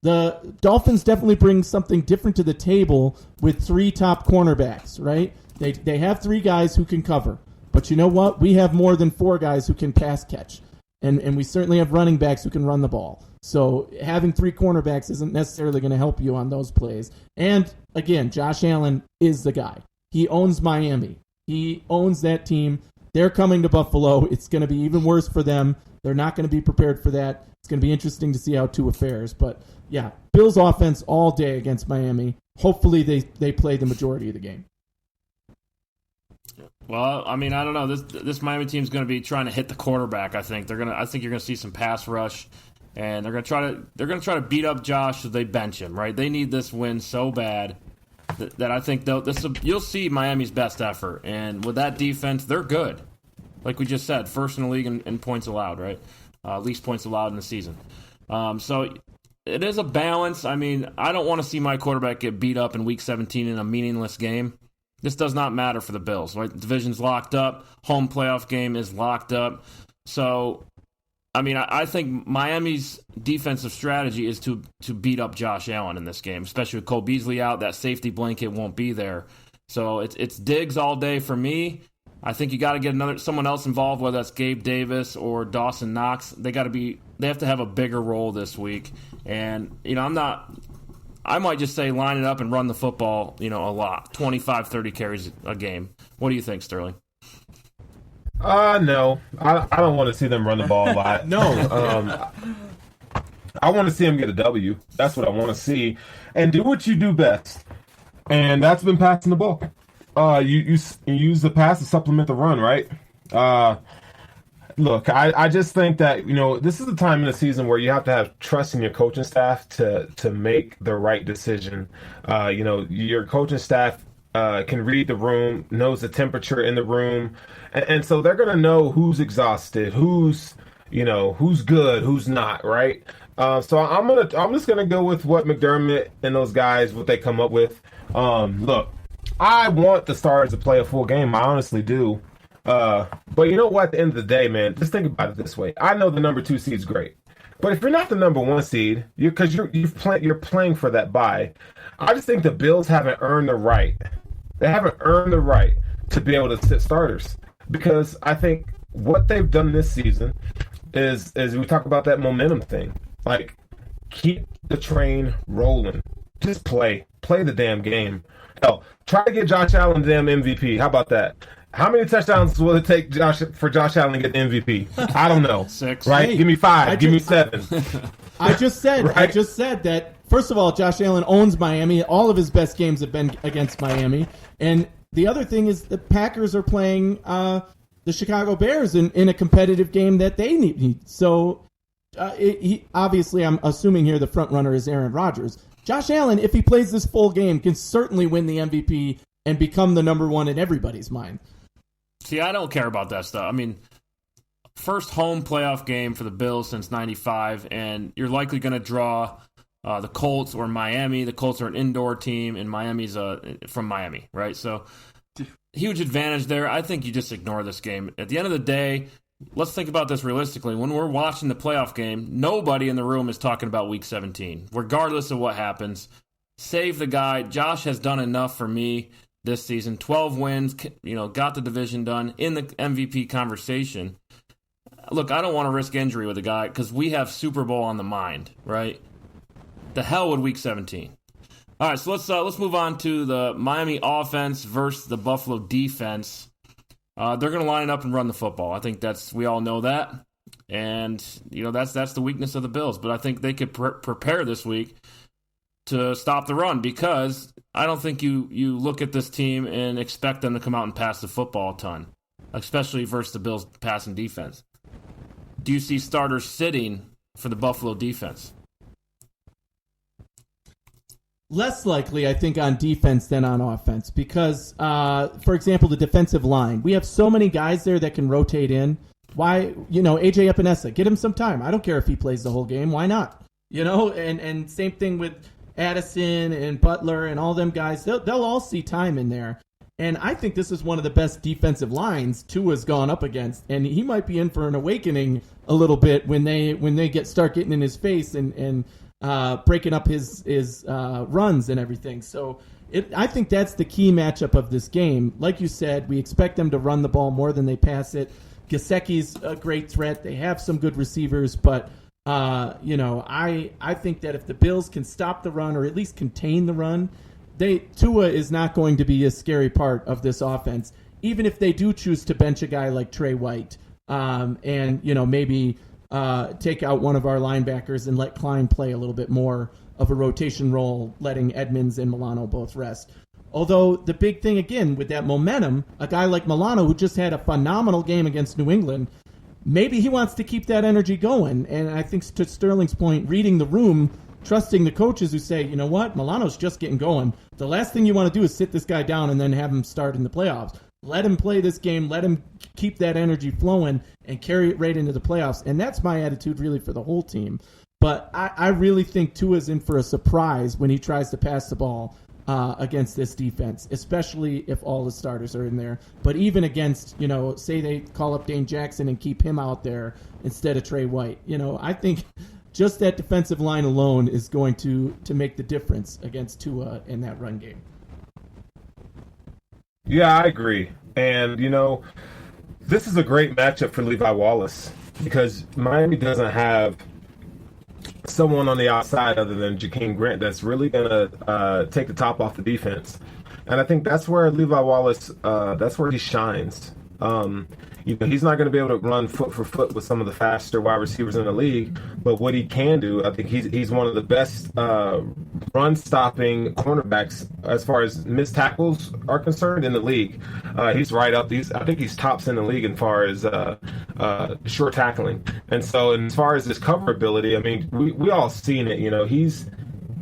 The Dolphins definitely bring something different to the table with 3 top cornerbacks, right? They have 3 guys who can cover. But you know what? We have more than 4 guys who can pass catch. And we certainly have running backs who can run the ball. So having 3 cornerbacks isn't necessarily going to help you on those plays. And, again, Josh Allen is the guy. He owns Miami. He owns that team. They're coming to Buffalo. It's going to be even worse for them. They're not going to be prepared for that. It's going to be interesting to see how Tua fares. But, yeah, Bills offense all day against Miami. Hopefully they play the majority of the game. Well, I don't know. This Miami team's going to be trying to hit the quarterback. I think you're going to see some pass rush, and they're going to try to beat up Josh so they bench him. Right? They need this win so bad that I think you'll see Miami's best effort. And with that defense, they're good. Like we just said, first in the league in points allowed. Right? Least points allowed in the season. So it is a balance. I don't want to see my quarterback get beat up in Week 17 in a meaningless game. This does not matter for the Bills, right? The division's locked up. Home playoff game is locked up. So, I think Miami's defensive strategy is to beat up Josh Allen in this game, especially with Cole Beasley out. That safety blanket won't be there. So it's Diggs all day for me. I think you got to get someone else involved, whether that's Gabe Davis or Dawson Knox. They have to have a bigger role this week. And I might just say line it up and run the football, a lot. 25, 30 carries a game. What do you think, Sterling? No. I don't want to see them run the ball a lot. No. I want to see them get a W. That's what I want to see. And do what you do best. And that's been passing the ball. You use the pass to supplement the run, right? Look, I just think that, this is the time in the season where you have to have trust in your coaching staff to make the right decision. Your coaching staff can read the room, knows the temperature in the room, and so they're going to know who's exhausted, who's good, who's not, right? So I'm just going to go with what McDermott and those guys, what they come up with. Look, I want the Stars to play a full game. I honestly do. But you know what? At the end of the day, man, just think about it this way. I know the number 2 seed's great, but if you're not the number 1 seed, you're playing for that bye. I just think the Bills haven't earned the right. They haven't earned the right to be able to sit starters, because I think what they've done this season is we talk about that momentum thing. Like, keep the train rolling. Just play the damn game. Hell, try to get Josh Allen the damn MVP. How about that? How many touchdowns will it take for Josh Allen to get the MVP? I don't know. 6. Right? Hey, give me 5. Give me 7. I just said that, first of all, Josh Allen owns Miami. All of his best games have been against Miami. And the other thing is the Packers are playing the Chicago Bears in a competitive game that they need. So, obviously, I'm assuming here the front runner is Aaron Rodgers. Josh Allen, if he plays this full game, can certainly win the MVP and become the number 1 in everybody's mind. See, I don't care about that stuff. First home playoff game for the Bills since '95, and you're likely going to draw the Colts or Miami. The Colts are an indoor team, and Miami's from Miami, right? So huge advantage there. I think you just ignore this game. At the end of the day, let's think about this realistically. When we're watching the playoff game, nobody in the room is talking about Week 17, regardless of what happens. Save the guy. Josh has done enough for me this season. 12 wins, got the division done, in the MVP conversation. Look, I don't want to risk injury with a guy because we have Super Bowl on the mind, right? The hell with Week 17. All right, so let's move on to the Miami offense versus the Buffalo defense. They're going to line up and run the football. I think we all know that, and that's the weakness of the Bills. But I think they could prepare this week to stop the run, because I don't think you look at this team and expect them to come out and pass the football a ton, especially versus the Bills' passing defense. Do you see starters sitting for the Buffalo defense? Less likely, I think, on defense than on offense because, for example, the defensive line. We have so many guys there that can rotate in. Why, AJ Epinesa, get him some time. I don't care if he plays the whole game. Why not? And same thing with Addison and Butler and all them guys. They'll all see time in there. And I think this is one of the best defensive lines Tua's gone up against. And he might be in for an awakening a little bit when they start getting in his face and breaking up his runs and everything. So I think that's the key matchup of this game. Like you said, we expect them to run the ball more than they pass it. Gesicki's a great threat. They have some good receivers, but I think that if the Bills can stop the run or at least contain the run, Tua is not going to be a scary part of this offense, even if they do choose to bench a guy like Trey White and maybe take out one of our linebackers and let Klein play a little bit more of a rotation role, letting Edmonds and Milano both rest. Although the big thing, again, with that momentum, a guy like Milano, who just had a phenomenal game against New England, maybe he wants to keep that energy going. And I think to Sterling's point, reading the room, trusting the coaches who say, you know what, Milano's just getting going. The last thing you want to do is sit this guy down and then have him start in the playoffs. Let him play this game. Let him keep that energy flowing and carry it right into the playoffs. And that's my attitude really for the whole team. But I really think Tua's in for a surprise when he tries to pass the ball against this defense, especially if all the starters are in there. But even against, say they call up Dane Jackson and keep him out there instead of Trey White. I think just that defensive line alone is going to make the difference against Tua in that run game. Yeah, I agree. And, this is a great matchup for Levi Wallace because Miami doesn't have someone on the outside other than Jakeem Grant that's really going to take the top off the defense. And I think that's where Levi Wallace, that's where he shines. He's not going to be able to run foot for foot with some of the faster wide receivers in the league, but what he can do, I think he's one of the best run-stopping cornerbacks as far as missed tackles are concerned in the league. He's right up. I think he's tops in the league as far as short tackling. And so, as far as his cover ability, I mean, we all seen it. He's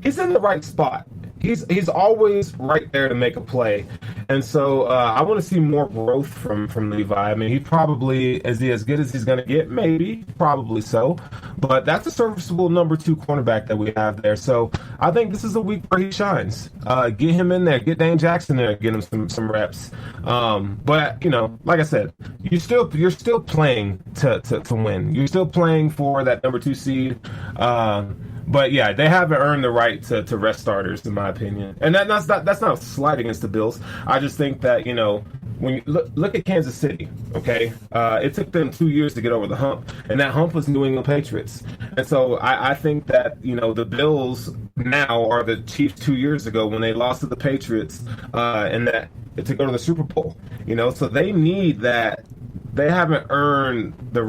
in the right spot. He's always right there to make a play. And so I want to see more growth from Levi. I mean, is he as good as he's going to get? Maybe, probably so. But that's a serviceable number 2 cornerback that we have there. So I think this is a week where he shines. Get him in there. Get Dane Jackson there. Get him some reps. But, like I said, you're still playing to win. You're still playing for that number 2 seed. But yeah, they haven't earned the right to rest starters, in my opinion. And that's not a slight against the Bills. I just think that when you look at Kansas City, okay, it took them 2 years to get over the hump, and that hump was New England Patriots. And so I think that the Bills now are the Chiefs 2 years ago when they lost to the Patriots, and that to go to the Super Bowl. So they need that. They haven't earned the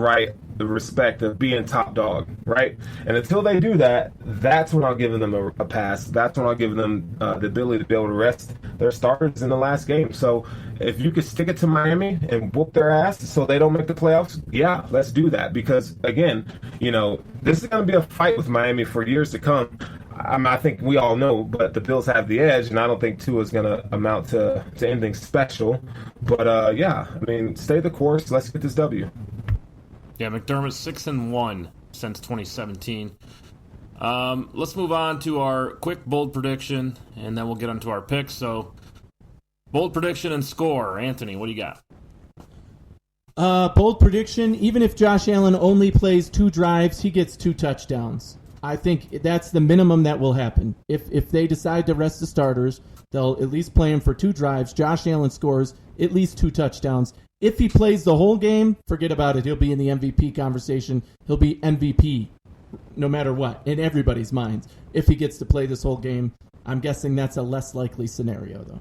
respect of being top dog, right? And until they do that, that's when I'll give them a pass. That's when I'll give them the ability to be able to rest their starters in the last game. So if you could stick it to Miami and whoop their ass so they don't make the playoffs, yeah, let's do that. Because, again, this is going to be a fight with Miami for years to come. I think we all know, but the Bills have the edge, and I don't think Tua is going to amount to anything special. But, yeah, I mean, stay the course. Let's get this W. Yeah, McDermott's 6-1 since 2017. Let's move on to our quick bold prediction, and then we'll get onto our picks. So Bold prediction and score. Anthony, what do you got? Bold prediction, even if Josh Allen only plays 2 drives, he gets 2 touchdowns. I think that's the minimum that will happen. If they decide to rest the starters, they'll at least play him for 2 drives. Josh Allen scores at least 2 touchdowns. If he plays the whole game, forget about it. He'll be in the MVP conversation. He'll be MVP no matter what, in everybody's minds. If he gets to play this whole game, I'm guessing that's a less likely scenario, though.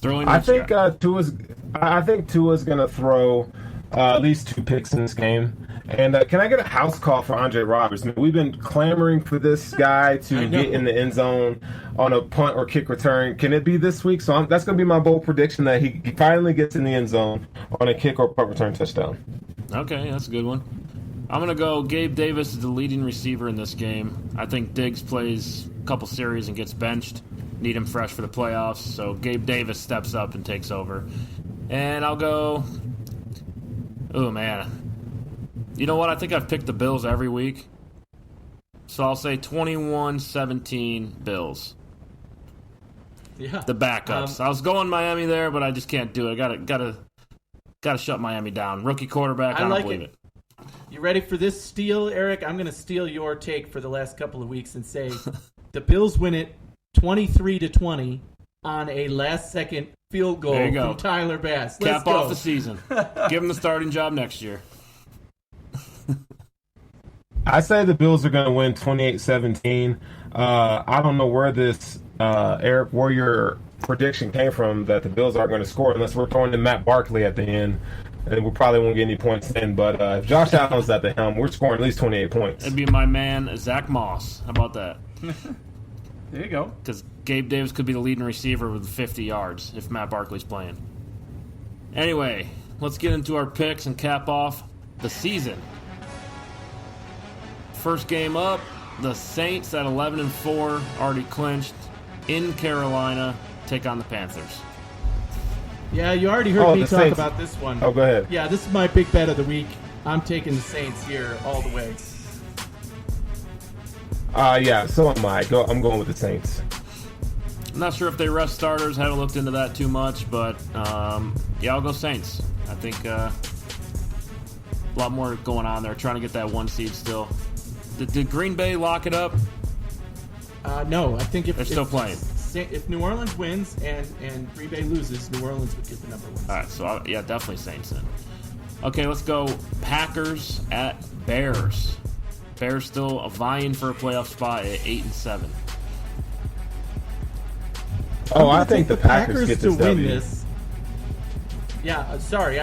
I think Tua's going to throw at least 2 picks in this game. And can I get a house call for Andre Roberts? Man, we've been clamoring for this guy to get in the end zone on a punt or kick return. Can it be this week? So that's going to be my bold prediction, that he finally gets in the end zone on a kick or punt return touchdown. Okay, that's a good one. I'm going to go Gabe Davis is the leading receiver in this game. I think Diggs plays a couple series and gets benched. Need him fresh for the playoffs. So Gabe Davis steps up and takes over. And I'll go... Oh, man. You know what? I think I've picked the Bills every week. So I'll say 21-17 Bills. Yeah. The backups. I was going Miami there, but I just can't do it. I gotta shut Miami down. Rookie quarterback, I don't believe it. You ready for this steal, Eric? I'm going to steal your take for the last couple of weeks and say the Bills win it 23-20 on a last-second field goal from Tyler Bass. Cap off the season. Give him the starting job next year. I say the Bills are going to win 28-17. I don't know where this, Eric, where your prediction came from that the Bills aren't going to score unless we're throwing in Matt Barkley at the end. And we probably won't get any points in. But if Josh Allen's at the helm, we're scoring at least 28 points. It'd be my man, Zach Moss. How about that? There you go. Because Gabe Davis could be the leading receiver with 50 yards if Matt Barkley's playing. Anyway, let's get into our picks and cap off the season. First game up, the Saints at 11-4, already clinched, in Carolina, take on the Panthers. Yeah, you already heard me talk Saints. about this one. Oh, go ahead. Yeah, this is my big bet of the week. I'm taking the Saints here all the way. Yeah, so am I. I'm going with the Saints. I'm not sure if they rest starters. Haven't looked into that too much, but yeah, I'll go Saints. I think a lot more going on there, trying to get that 1 seed still. Did Green Bay lock it up? No, I think they're still playing. If New Orleans wins and Green Bay loses, New Orleans would get the number 1. All right, so yeah, definitely Saints then. Okay, let's go Packers at Bears. Bears still vying for a playoff spot at 8-7. Oh, I think the Packers get this win W. this. Yeah, sorry,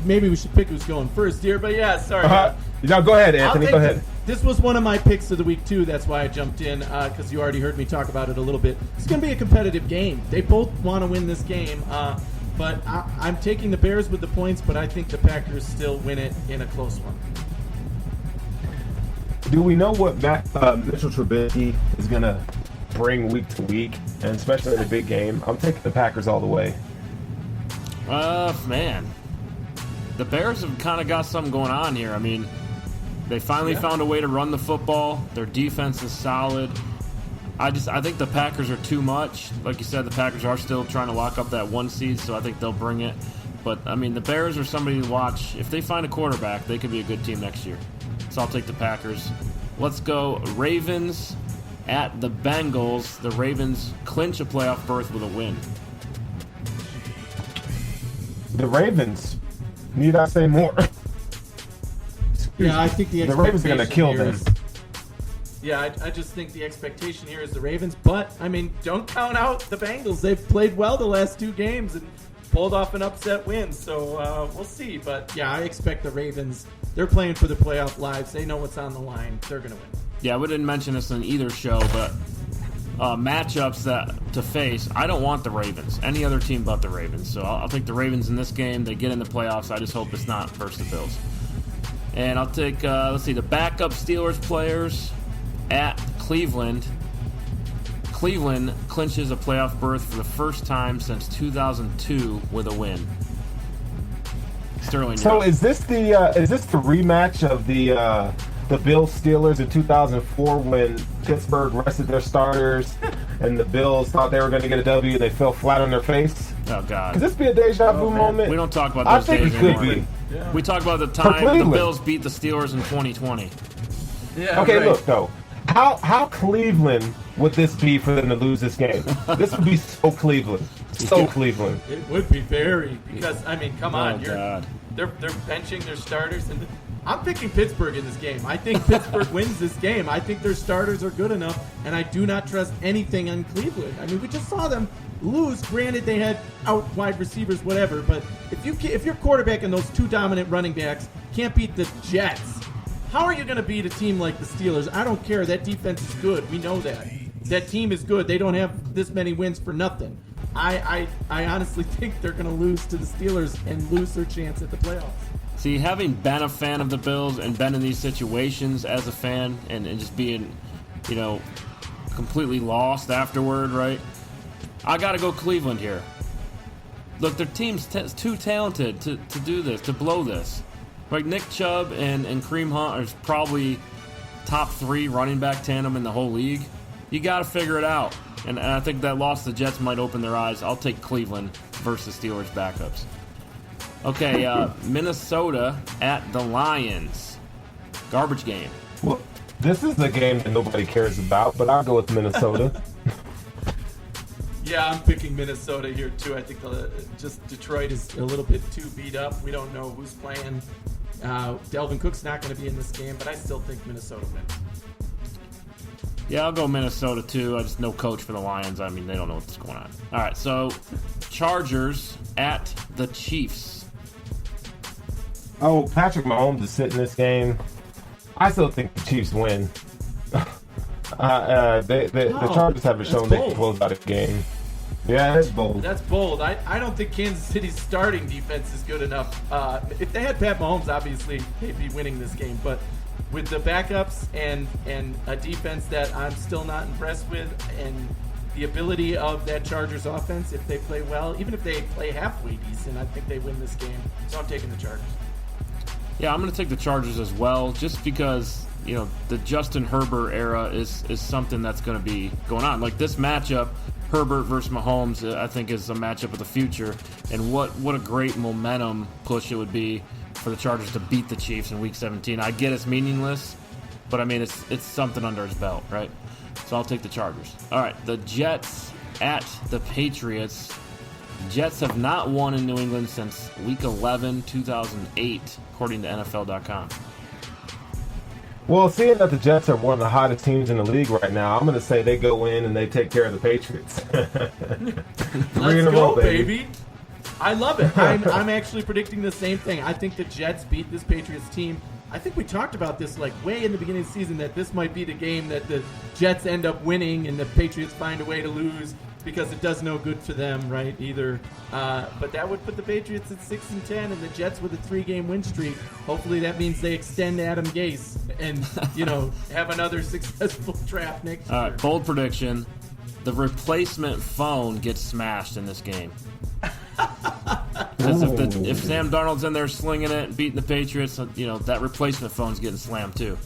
maybe we should pick who's going first here, but yeah, sorry. No, go ahead, Anthony. Go ahead. This was one of my picks of the week, too. That's why I jumped in, because you already heard me talk about it a little bit. It's going to be a competitive game. They both want to win this game, but I'm taking the Bears with the points, but I think the Packers still win it in a close one. Do we know what Mitchell Trubisky is going to bring week to week, and especially in a big game? I'm taking the Packers all the way. Man. The Bears have kind of got something going on here. I mean, they finally found a way to run the football. Their defense is solid. I think the Packers are too much. Like you said, the Packers are still trying to lock up that 1 seed, so I think they'll bring it. But, I mean, the Bears are somebody to watch. If they find a quarterback, they could be a good team next year. So I'll take the Packers. Let's go Ravens at the Bengals. The Ravens clinch a playoff berth with a win. The Ravens. Need I say more? Yeah, I think the Ravens are going to kill them. Yeah, I just think the expectation here is the Ravens. But, I mean, don't count out the Bengals. They've played well the last 2 games and pulled off an upset win. So we'll see. But, yeah, I expect the Ravens. They're playing for the playoff lives. They know what's on the line. They're going to win. Yeah, we didn't mention this in either show, but matchups to face, I don't want the Ravens. Any other team but the Ravens. So I'll take the Ravens in this game. They get in the playoffs. I just hope it's not versus the Bills. And I'll take, the backup Steelers players at Cleveland. Cleveland clinches a playoff berth for the first time since 2002 with a win. Sterling. So is this the rematch of the the Bills Steelers in 2004 when Pittsburgh rested their starters and the Bills thought they were going to get a W and they fell flat on their face? Oh, God. Could this be a deja vu moment? We don't talk about those days anymore. I think it anymore. could be. Yeah. We talk about the time the Bills beat the Steelers in 2020. Yeah, Okay, right. look, though. How Cleveland would this be for them to lose this game? This would be so Cleveland. So Cleveland. It would be very, because, I mean, come on. God. They're benching their starters, and I'm picking Pittsburgh in this game. I think Pittsburgh wins this game. I think their starters are good enough, and I do not trust anything on Cleveland. I mean, we just saw them lose. Granted, they had out wide receivers, whatever, but if your quarterback and those two dominant running backs can't beat the Jets, how are you going to beat a team like the Steelers? I don't care. That defense is good. We know that. That team is good. They don't have this many wins for nothing. I honestly think they're going to lose to the Steelers and lose their chance at the playoffs. See, having been a fan of the Bills and been in these situations as a fan and just being, completely lost afterward, right? I got to go Cleveland here. Look, their team's too talented to do this, to blow this. Like Nick Chubb and Kareem Hunt are probably top 3 running back tandem in the whole league. You got to figure it out. And I think that loss to the Jets might open their eyes. I'll take Cleveland versus Steelers backups. Okay, Minnesota at the Lions. Garbage game. Well, this is the game that nobody cares about, but I'll go with Minnesota. Yeah, I'm picking Minnesota here too. I think just Detroit is a little bit too beat up. We don't know who's playing. Delvin Cook's not going to be in this game, but I still think Minnesota wins. Yeah, I'll go Minnesota too. I just no coach for the Lions. I mean, they don't know what's going on. All right, so Chargers at the Chiefs. Oh, Patrick Mahomes is sitting this game. I still think the Chiefs win. The Chargers haven't shown they can close out a game. Yeah, that's bold. That's bold. I don't think Kansas City's starting defense is good enough. If they had Pat Mahomes, obviously they'd be winning this game. But with the backups and a defense that I'm still not impressed with, and the ability of that Chargers offense, if they play well, even if they play halfway decent, I think they win this game. So I'm taking the Chargers. Yeah, I'm going to take the Chargers as well, just because the Justin Herbert era is something that's going to be going on. Like this matchup, Herbert versus Mahomes, I think is a matchup of the future, and what a great momentum push it would be for the Chargers to beat the Chiefs in Week 17. I get it's meaningless, but I mean it's something under his belt, right? So I'll take the Chargers. All right, the Jets at the Patriots. Jets have not won in New England since Week 11, 2008, according to NFL.com. Well, seeing that the Jets are one of the hottest teams in the league right now, I'm going to say they go in and they take care of the Patriots. Let's go, baby. I love it. I'm actually predicting the same thing. I think the Jets beat this Patriots team. I think we talked about this like way in the beginning of the season, that this might be the game that the Jets end up winning and the Patriots find a way to lose because it does no good for them, right, either. But that would put the Patriots at 6-10 and the Jets with a 3-game win streak. Hopefully that means they extend Adam Gase and, have another successful draft next year. All right, bold prediction. The replacement phone gets smashed in this game. Because if Sam Darnold's in there slinging it and beating the Patriots, that replacement phone's getting slammed too.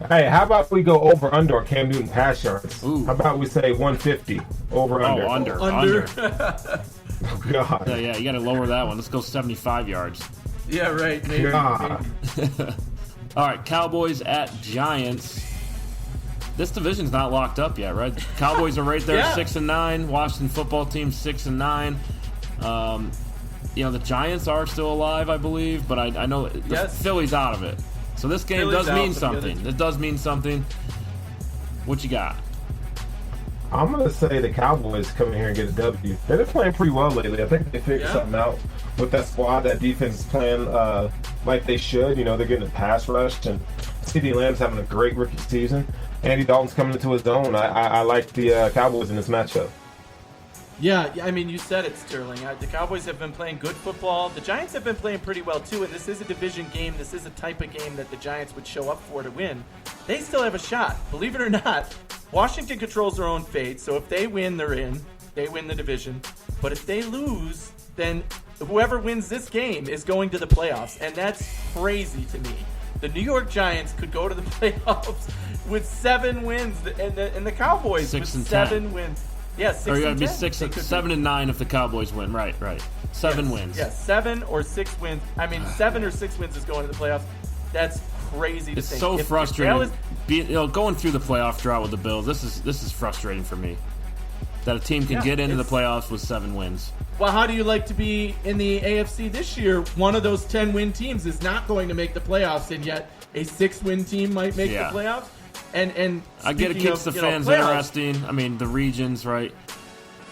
Hey, how about we go over-under on Cam Newton pass yards? Ooh. How about we say 150 over-under? Oh, under. Oh, God. Yeah, you got to lower that one. Let's go 75 yards. Yeah, right. Maybe. God. All right, Cowboys at Giants. This division's not locked up yet, right? Cowboys are right there, Yeah. 6-9. Washington football team 6-9. The Giants are still alive, I believe, but I know Philly's out of it. So this game Philly's does mean out, something. It does mean something. What you got? I'm going to say the Cowboys come in here and get a W. They've been playing pretty well lately. I think they figured something out with that squad. That defense is playing like they should. They're getting a pass rush, and CeeDee Lamb's having a great rookie season. Andy Dalton's coming into his own. I like the Cowboys in this matchup. Yeah, I mean, you said it, Sterling. The Cowboys have been playing good football. The Giants have been playing pretty well, too, and this is a division game. This is a type of game that the Giants would show up for to win. They still have a shot. Believe it or not, Washington controls their own fate, so if they win, they're in. They win the division. But if they lose, then whoever wins this game is going to the playoffs, and that's crazy to me. the New York Giants could go to the playoffs with 7 wins, and the Cowboys 6 with and 7 10. wins. Yeah, 6 Or you and gotta 10. be 7 and 9 if the Cowboys win. Right. 7 wins. Yeah, 7 or 6 wins. I mean, 7 or 6 wins is going to the playoffs. That's crazy to It's think. so If frustrating. Dallas- Going through the playoff drought with the Bills, this is frustrating for me. That a team can get into the playoffs with 7 wins. Well, how do you like to be in the AFC this year? One of those 10-win teams is not going to make the playoffs, and yet a 6-win team might make the playoffs. And I get it keeps the fans interesting. I mean, the regions, right?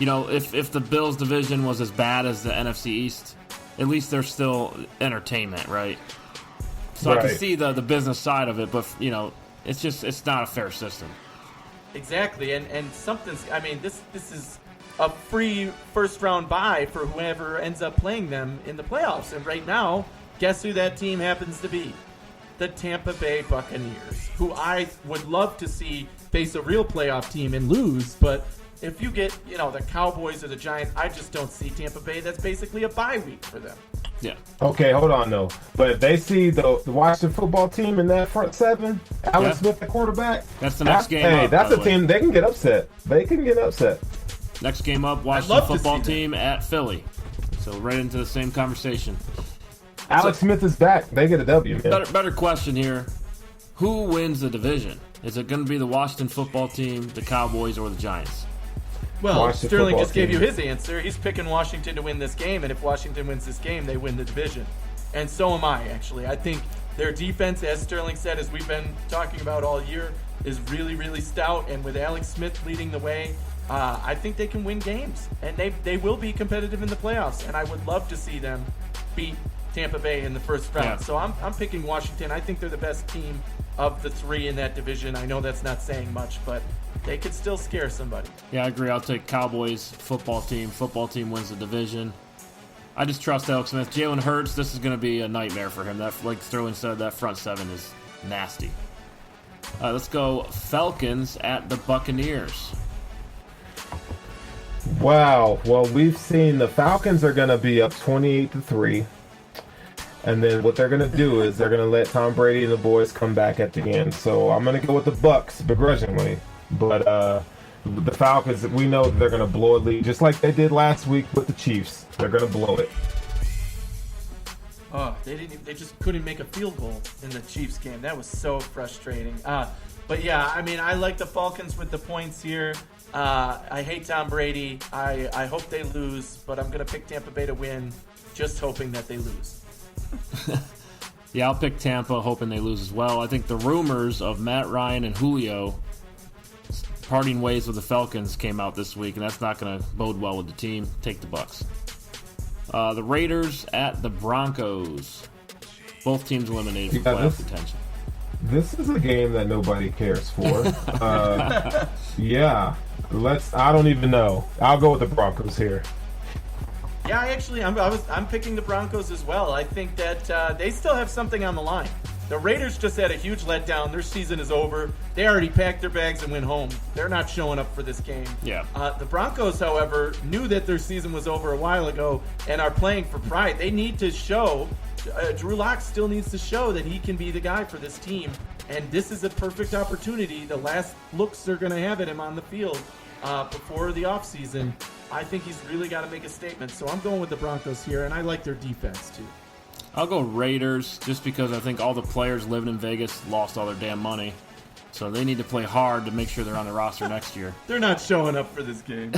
If the Bills division was as bad as the NFC East, at least there's still entertainment, right? So I can see the business side of it, but it's not a fair system. Exactly, and something's. I mean, this is a free first-round bye for whoever ends up playing them in the playoffs. And right now, guess who that team happens to be? The Tampa Bay Buccaneers, who I would love to see face a real playoff team and lose. But if you get, the Cowboys or the Giants, I just don't see Tampa Bay. That's basically a bye week for them. Yeah. Okay, hold on, though. But if they see the Washington football team in that front 7, Alex Smith, the quarterback. That's the next game Hey, up, that's by a the way. team. They can get upset. Next game up, Washington football team at Philly. So right into the same conversation. Alex Smith is back. They get a W, man. Better question here. Who wins the division? Is it going to be the Washington football team, the Cowboys, or the Giants? Well, Washington Sterling football just gave team. you his answer. He's picking Washington to win this game, and if Washington wins this game, they win the division. And so am I, actually. I think their defense, as Sterling said, as we've been talking about all year, is really, really stout. And with Alex Smith leading the way, I think they can win games. And they will be competitive in the playoffs. And I would love to see them beat Tampa Bay in the first round. Yeah. So I'm picking Washington. I think they're the best team of the 3 in that division. I know that's not saying much, but they could still scare somebody. Yeah, I agree. I'll take Cowboys football team. Football team wins the division. I just trust Alex Smith. Jalen Hurts, this is going to be a nightmare for him. That, like Sterling said, that front 7 is nasty. Let's go Falcons at the Buccaneers. Wow. Well, we've seen the Falcons are going to be up 28-3. And then what they're going to do is they're going to let Tom Brady and the boys come back at the end. So I'm going to go with the Bucs begrudgingly. But the Falcons, we know they're going to blow a lead just like they did last week with the Chiefs. They're going to blow it. Oh, they just couldn't make a field goal in the Chiefs game. That was so frustrating. But yeah, I mean, I like the Falcons with the points here. I hate Tom Brady. I hope they lose, but I'm going to pick Tampa Bay to win, just hoping that they lose. Yeah, I'll pick Tampa, hoping they lose as well. I think the rumors of Matt Ryan and Julio parting ways with the Falcons came out this week, and that's not going to bode well with the team. Take the Bucs. The Raiders at the Broncos. Both teams eliminated from playoff contention. This is a game that nobody cares for. Yeah, I don't even know. I'll go with the Broncos here. Yeah, I'm picking the Broncos as well. I think that they still have something on the line. The Raiders just had a huge letdown. Their season is over. They already packed their bags and went home. They're not showing up for this game. Yeah. The Broncos, however, knew that their season was over a while ago and are playing for pride. They need to show. Drew Lock still needs to show that he can be the guy for this team. And this is a perfect opportunity. The last looks they're going to have at him on the field before the offseason. I think he's really got to make a statement. So I'm going with the Broncos here, and I like their defense too. I'll go Raiders just because I think all the players living in Vegas lost all their damn money. So they need to play hard to make sure they're on the roster next year. They're not showing up for this game.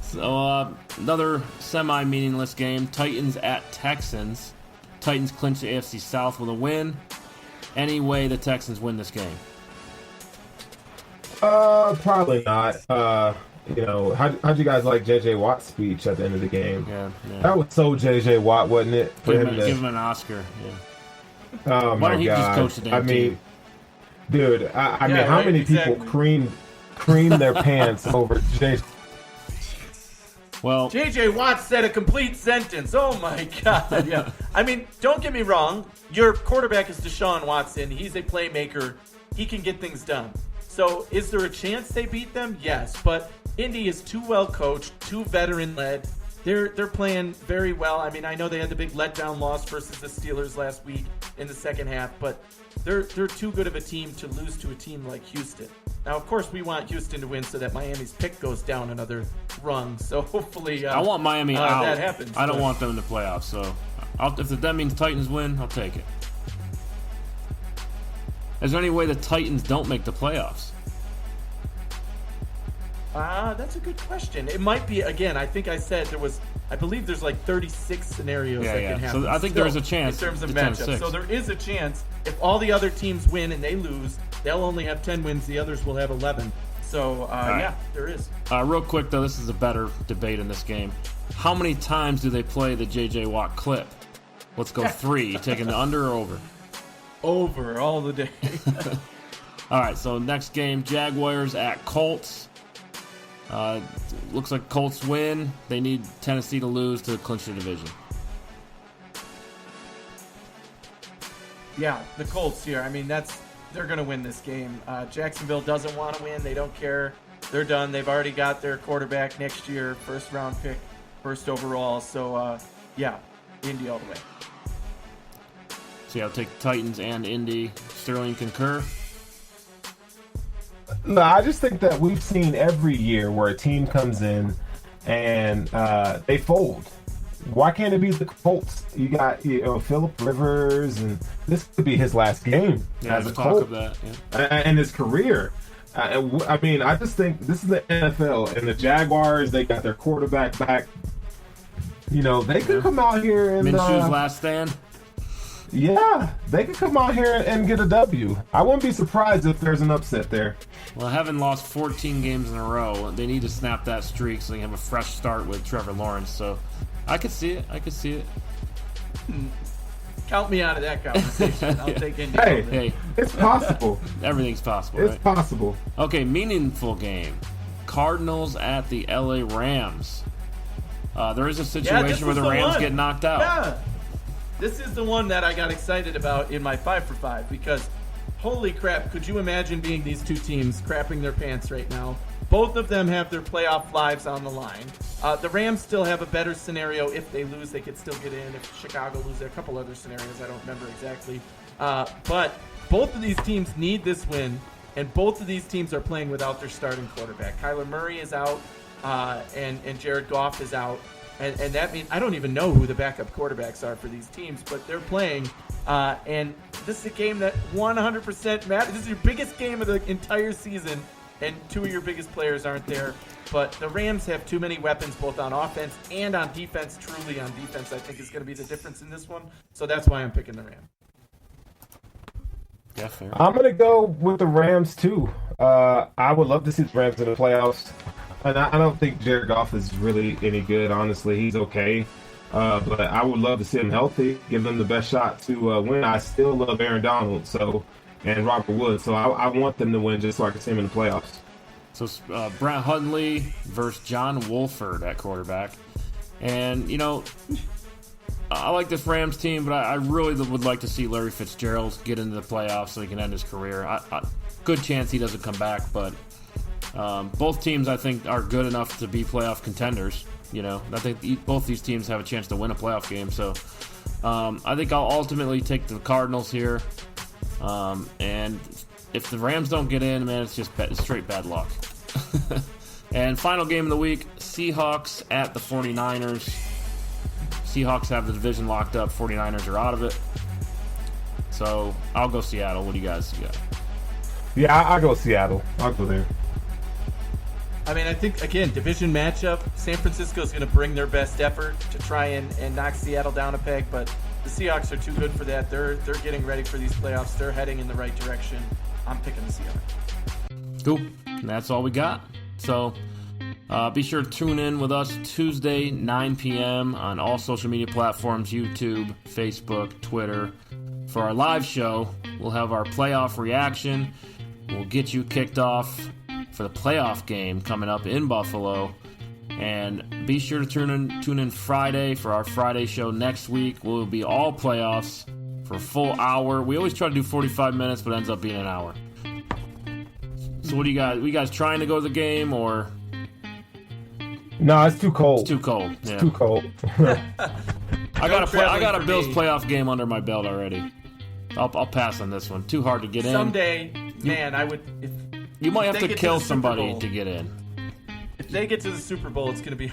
So another semi-meaningless game. Titans at Texans. Titans clinch the AFC South with a win. Any way the Texans win this game? Probably not. How'd you guys like J.J. Watt's speech at the end of the game? Yeah. That was so J.J. Watt, wasn't it? Give him an Oscar. Yeah. Oh, Why my don't he God. just coach the damn team? Dude, I mean, how many people cream their pants over J.J.? Well, J.J. Watt said a complete sentence. Oh, my God. Yeah. I mean, don't get me wrong. Your quarterback is Deshaun Watson. He's a playmaker. He can get things done. So is there a chance they beat them? Yes. But Indy is too well coached, too veteran-led. they're playing very well. I mean, I know they had the big letdown loss versus the Steelers last week in the second half, but they're too good of a team to lose to a team like Houston. Now, of course, we want Houston to win so that Miami's pick goes down another rung. So hopefully, I want Miami out. That happens. I don't want them in the playoffs. So if that means Titans win, I'll take it. Is there any way the Titans don't make the playoffs? That's a good question. It might be, again, I think I said I believe there's like 36 scenarios that can happen. So I think there's a chance. In terms of matchups. So there is a chance if all the other teams win and they lose, they'll only have 10 wins, the others will have 11. So, yeah, there is. Real quick, though, this is a better debate in this game. How many times do they play the J.J. Watt clip? Let's go 3. You taking the under or over? Over all the day. All right, so next game, Jaguars at Colts. Looks like Colts win. They need Tennessee to lose to clinch the division. Yeah, the Colts here. I mean, they're going to win this game. Jacksonville doesn't want to win. They don't care. They're done. They've already got their quarterback next year, first round pick, first overall. So, yeah, Indy all the way. So, yeah, I'll take Titans and Indy. Sterling concur? No, I just think that we've seen every year where a team comes in and they fold. Why can't it be the Colts? You got Phillip Rivers, and this could be his last game as a Colt of that, yeah. and his career. I mean, I just think this is the NFL, and the Jaguars, they got their quarterback back. They could come out here and Minshew's last stand. Yeah, they could come out here and get a W. I wouldn't be surprised if there's an upset there. Well, having lost 14 games in a row, they need to snap that streak so they can have a fresh start with Trevor Lawrence. So I could see it. Count me out of that conversation. I'll take Indy. Hey, it's possible. Everything's possible, It's right? possible. Okay, meaningful game. Cardinals at the LA Rams. There is a situation where the Rams get knocked out. Yeah. This is the one that I got excited about in my 5 for 5 because holy crap, could you imagine being these two teams crapping their pants right now? Both of them have their playoff lives on the line. The Rams still have a better scenario. If they lose, they could still get in. If Chicago loses, a couple other scenarios I don't remember exactly. But both of these teams need this win, and both of these teams are playing without their starting quarterback. Kyler Murray is out, and Jared Goff is out. And that means I don't even know who the backup quarterbacks are for these teams, but they're playing. And this is a game that 100% matters. This is your biggest game of the entire season, and two of your biggest players aren't there. But the Rams have too many weapons, both on offense and on defense. Truly on defense, I think is going to be the difference in this one. So that's why I'm picking the Rams. Yeah, fair. I'm going to go with the Rams, too. I would love to see the Rams in the playoffs. And I don't think Jared Goff is really any good, honestly. He's okay. But I would love to see him healthy, give them the best shot to win. I still love Aaron Donald and Robert Woods. So I want them to win just so I can see him in the playoffs. So Brett Hundley versus John Wolford at quarterback. And, I like this Rams team, but I really would like to see Larry Fitzgerald get into the playoffs so he can end his career. Good chance he doesn't come back, but both teams, I think, are good enough to be playoff contenders. I think both these teams have a chance to win a playoff game. So I think I'll ultimately take the Cardinals here. And if the Rams don't get in, man, it's just straight bad luck. And final game of the week, Seahawks at the 49ers. Seahawks have the division locked up. 49ers are out of it. So I'll go Seattle. What do you guys got? Yeah, I'll go Seattle. I'll go there. I mean, I think, again, division matchup. San Francisco's going to bring their best effort to try and knock Seattle down a peg, but the Seahawks are too good for that. They're getting ready for these playoffs. They're heading in the right direction. I'm picking the Seahawks. Cool. And that's all we got. So be sure to tune in with us Tuesday, 9 p.m. on all social media platforms, YouTube, Facebook, Twitter. For our live show, we'll have our playoff reaction. We'll get you kicked off for the playoff game coming up in Buffalo. And be sure to tune in Friday for our Friday show next week. We'll be all playoffs for a full hour. We always try to do 45 minutes, but it ends up being an hour. So what do you guys? Are you guys trying to go to the game, or No, it's too cold. It's too cold. Yeah. Too cold. I got a Bills me. playoff game under my belt already. I'll pass on this one. Too hard to get in. Someday, man, I would. You might have they to get kill to the Super somebody Bowl. to get in. If they get to the Super Bowl, it's gonna be.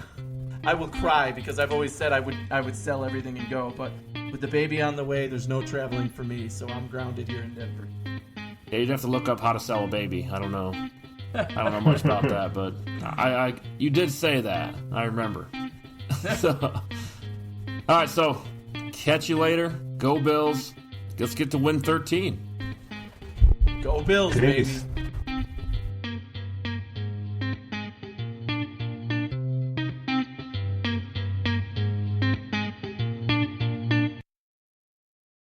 I will cry because I've always said I would sell everything and go, but with the baby on the way, there's no traveling for me, so I'm grounded here in Denver. Yeah, you'd have to look up how to sell a baby. I don't know. I don't know much about that, but I you did say that. I remember. So, all right, so catch you later. Go Bills. Let's get to win 13. Go Bills, Peace. baby.